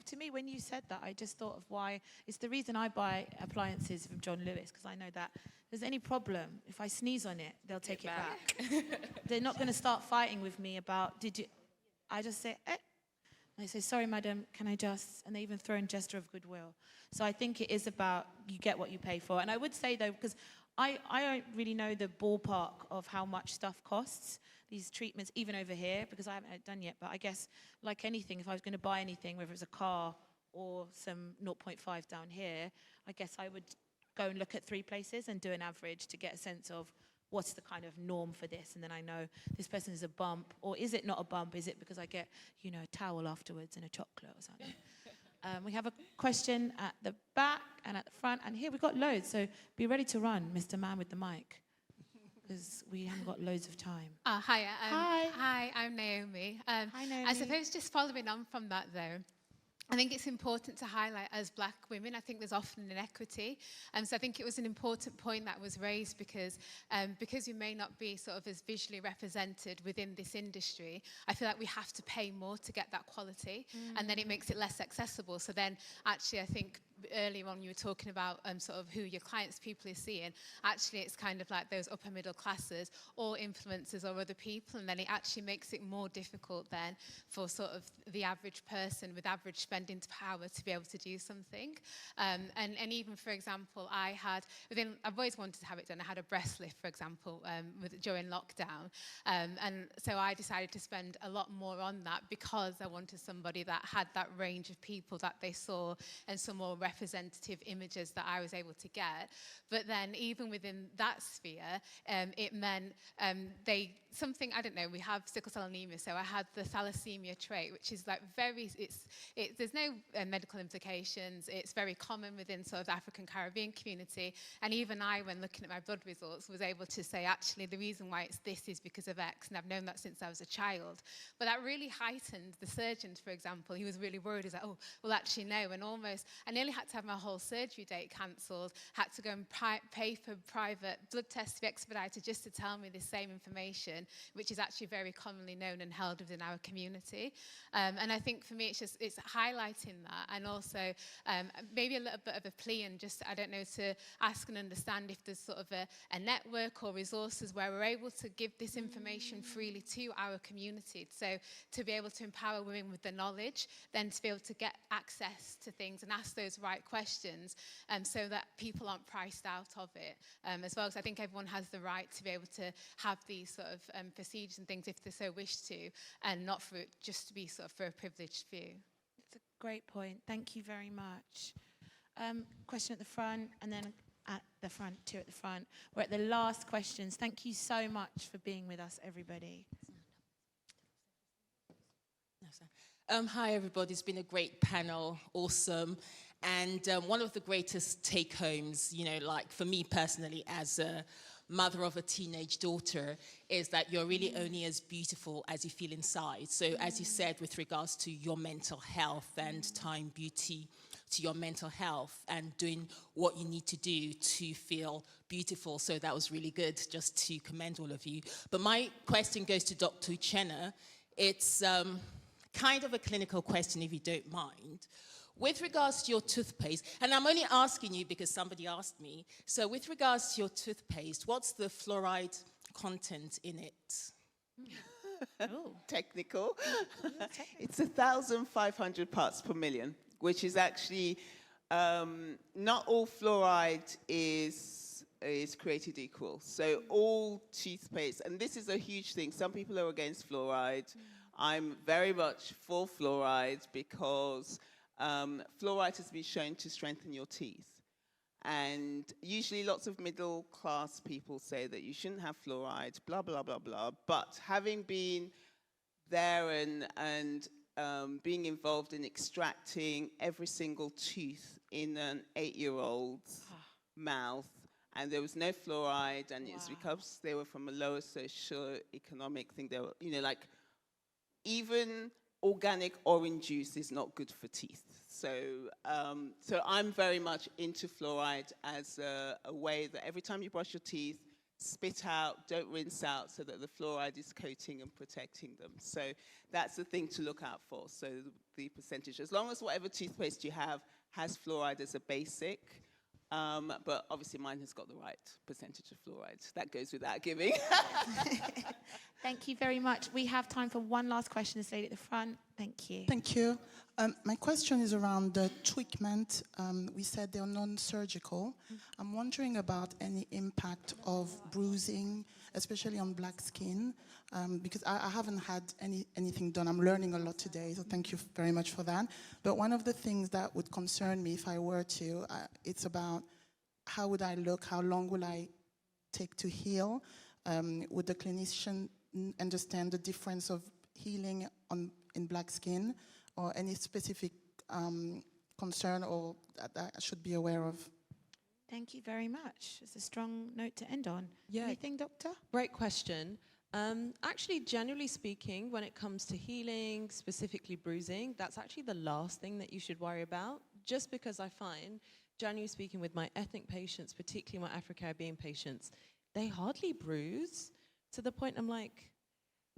To me, when you said that, I just thought of why. It's the reason I buy appliances from John Lewis, because I know that if there's any problem, if I sneeze on it, they'll take it back. They're not going to start fighting with me about, I just say, eh. And they say, sorry, madam, can I just? And they even throw in gesture of goodwill. So I think it is about, you get what you pay for. And I would say, though, because I don't really know the ballpark of how much stuff costs, these treatments, even over here, because I haven't had it done yet. But I guess, like anything, if I was going to buy anything, whether it's a car or some 0.5 down here, I guess I would go and look at 3 places and do an average to get a sense of what's the kind of norm for this. And then I know this person is a bump, or is it not a bump? Is it because I get, you know, a towel afterwards and a chocolate or something? We have a question at the back and at the front, and here we've got loads, so be ready to run, Mr. Man with the mic, because we haven't got loads of time. Hi. Hi. Hi, I'm Naomi. Hi, Naomi. I suppose just following on from that, though, I think it's important to highlight, as black women, I think there's often inequity. So I think it was an important point that was raised, because you may not be sort of as visually represented within this industry, I feel like we have to pay more to get that quality, and then it makes it less accessible. So then actually I think earlier on you were talking about sort of who your clients, people are seeing. Actually it's kind of like those upper middle classes or influencers or other people, and then it actually makes it more difficult then for sort of the average person with average spending power to be able to do something. And even, for example, I've always wanted to have it done. I had a breast lift, for example, during lockdown. And so I decided to spend a lot more on that, because I wanted somebody that had that range of people that they saw and some more representative images that I was able to get. But then even within that sphere, it meant something, I don't know, we have sickle cell anemia, so I had the thalassemia trait, which is like there's no medical implications. It's very common within sort of the African Caribbean community. And even I, when looking at my blood results, was able to say, actually, the reason why it's this is because of X, and I've known that since I was a child. But that really heightened the surgeon, for example. He was really worried. He's like, oh, well, actually, no. And almost, I nearly had to have my whole surgery date cancelled, had to go and pay for private blood tests to be expedited just to tell me the same information, which is actually very commonly known and held within our community. And I think for me, it's highlighting that, and also maybe a little bit of a plea, and just, I don't know, to ask and understand if there's sort of a network or resources where we're able to give this information freely to our community. So to be able to empower women with the knowledge, then to be able to get access to things and ask those right questions, so that people aren't priced out of it as well. Because I think everyone has the right to be able to have these sort of procedures and things if they so wish to, and not for it just to be sort of for a privileged few. It's a great point. Thank you very much. Question at the front, and then at the front, two at the front. We're at the last questions. Thank you so much for being with us, everybody. Hi, everybody. It's been a great panel. Awesome. And one of the greatest take-homes, you know, like for me personally as a mother of a teenage daughter, is that you're really only as beautiful as you feel inside. So as you said, with regards to your mental health and tying beauty to your mental health and doing what you need to do to feel beautiful. So that was really good, just to commend all of you. But my question goes to Dr. Uchenna. It's kind of a clinical question, if you don't mind. With regards to your toothpaste, and I'm only asking you because somebody asked me, so with regards to your toothpaste, what's the fluoride content in it? Technical. It's 1,500 parts per million, which is actually, not all fluoride is created equal. So all toothpaste, and this is a huge thing. Some people are against fluoride. I'm very much for fluoride because fluoride has been shown to strengthen your teeth. And usually lots of middle class people say that you shouldn't have fluoride, blah, blah, blah, blah. But having been there and being involved in extracting every single tooth in an 8-year-old's mouth, and there was no fluoride, and it's because they were from a lower socio-economic thing. They were, you know, like, even organic orange juice is not good for teeth. So, so I'm very much into fluoride as a way that every time you brush your teeth, spit out, don't rinse out, so that the fluoride is coating and protecting them. So that's the thing to look out for. So the percentage, as long as whatever toothpaste you have has fluoride as a basic, but obviously mine has got the right percentage of fluoride. That goes without giving. Thank you very much. We have time for one last question. This lady at the front. Thank you. Thank you. My question is around the treatment. We said they're non-surgical. I'm wondering about any impact of bruising, especially on black skin, because I haven't had anything done. I'm learning a lot today, so thank you very much for that. But one of the things that would concern me if I were to, it's about how would I look, how long will I take to heal? Would the clinician understand the difference of healing in black skin, or any specific concern or that I should be aware of? Thank you very much. It's a strong note to end on. Yeah. Anything, Doctor? Great question. Actually, generally speaking, when it comes to healing, specifically bruising, that's actually the last thing that you should worry about, just because I find, generally speaking, with my ethnic patients, particularly my Afro-Caribbean patients, they hardly bruise, to the point I'm like,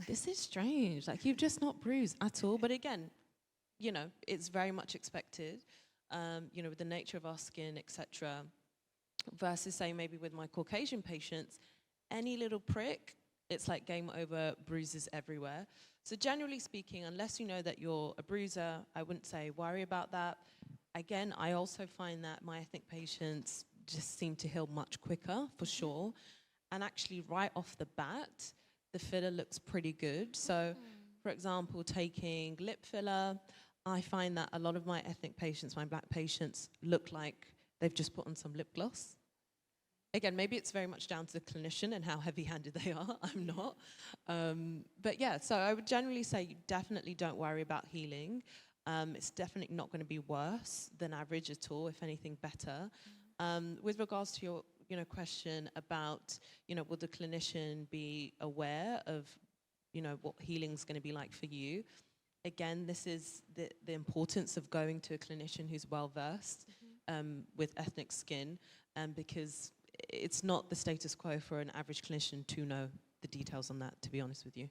this is strange. Like, you've just not bruised at all. But again, you know, it's very much expected, you know, with the nature of our skin, etc. Versus, say, maybe with my Caucasian patients, any little prick, it's like game over, bruises everywhere. So generally speaking, unless you know that you're a bruiser, I wouldn't say worry about that. Again, I also find that my ethnic patients just seem to heal much quicker, for sure. And actually, right off the bat, the filler looks pretty good. So, for example, taking lip filler, I find that a lot of my ethnic patients, my black patients, look like they've just put on some lip gloss. Again, maybe it's very much down to the clinician and how heavy-handed they are. I'm not. But yeah, so I would generally say you definitely don't worry about healing. It's definitely not going to be worse than average at all, if anything better. With regards to your question about, will the clinician be aware of, what healing's going to be like for you? Again, this is the importance of going to a clinician who's well-versed with ethnic skin, because it's not the status quo for an average clinician to know the details on that, to be honest with you.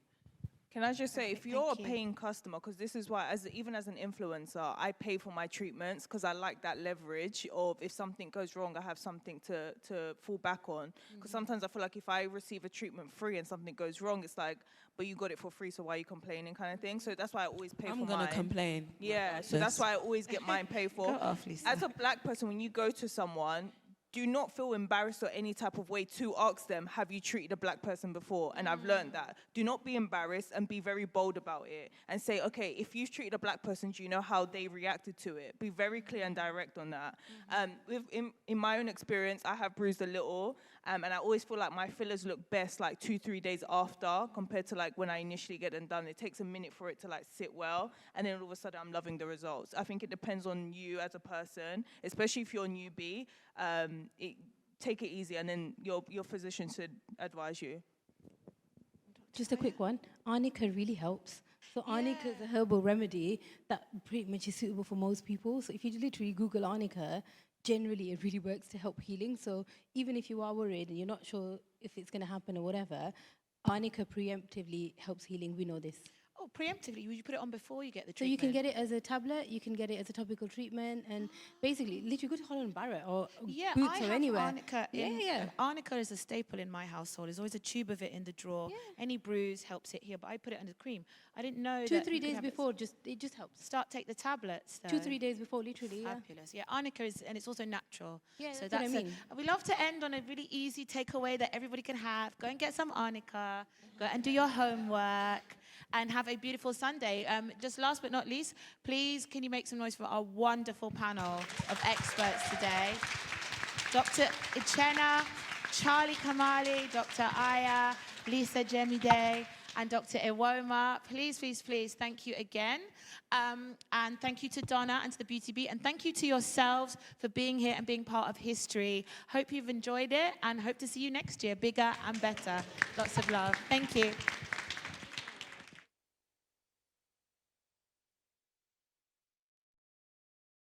Can I just say, if you're a paying customer, because this is why, even as an influencer, I pay for my treatments because I like that leverage of if something goes wrong, I have something to fall back on. Because sometimes I feel like if I receive a treatment free and something goes wrong, it's like, but you got it for free, so why are you complaining, kind of thing. So that's why I always pay for mine. I'm gonna complain. Yeah, so that's why I always get mine paid for. Go off, Lisa. As a black person, when you go to someone, do not feel embarrassed or any type of way to ask them, have you treated a black person before? And I've learned that. Do not be embarrassed and be very bold about it. And say, okay, if you've treated a black person, do you know how they reacted to it? Be very clear and direct on that. In my own experience, I have bruised a little. And I always feel like my fillers look best like 2-3 days after compared to like when I initially get them done. It takes a minute for it to like sit well. And then all of a sudden I'm loving the results. I think it depends on you as a person, especially if you're a newbie. Take it easy, and then your physician should advise you. Just a quick one. Arnica really helps. So arnica is a herbal remedy that pretty much is suitable for most people. So if you literally Google arnica, generally it really works to help healing. So even if you are worried and you're not sure if it's going to happen or whatever, arnica preemptively helps healing. We know this. Oh, preemptively, would you put it on before you get the So treatment? you can get it as a tablet, you can get it as a topical treatment, and basically, literally go to Holland Barrett or Boots I or have anywhere. Arnica Yeah. Arnica is a staple in my household. There's always a tube of it in the drawer. Any bruise helps it heal, but I put it under cream. I didn't know 2-3 days before, it just helps. Take the tablets. 2-3 days before, literally. Fabulous. Yeah, Arnica is, and it's also natural. Yeah, so that's what I mean. We love to end on a really easy takeaway that everybody can have. Go and get some Arnica. Go and do your homework. And have a beautiful Sunday. Just last but not least, please, can you make some noise for our wonderful panel of experts today? Dr. Uchenna, Charlie Kamale, Dr. Ayah, Lisa Jemide, and Dr. Ewoma. Please, please, please, thank you again. And thank you to Donna and to the Beauty Beat. And thank you to yourselves for being here and being part of history. Hope you've enjoyed it and hope to see you next year, bigger and better. Lots of love. Thank you.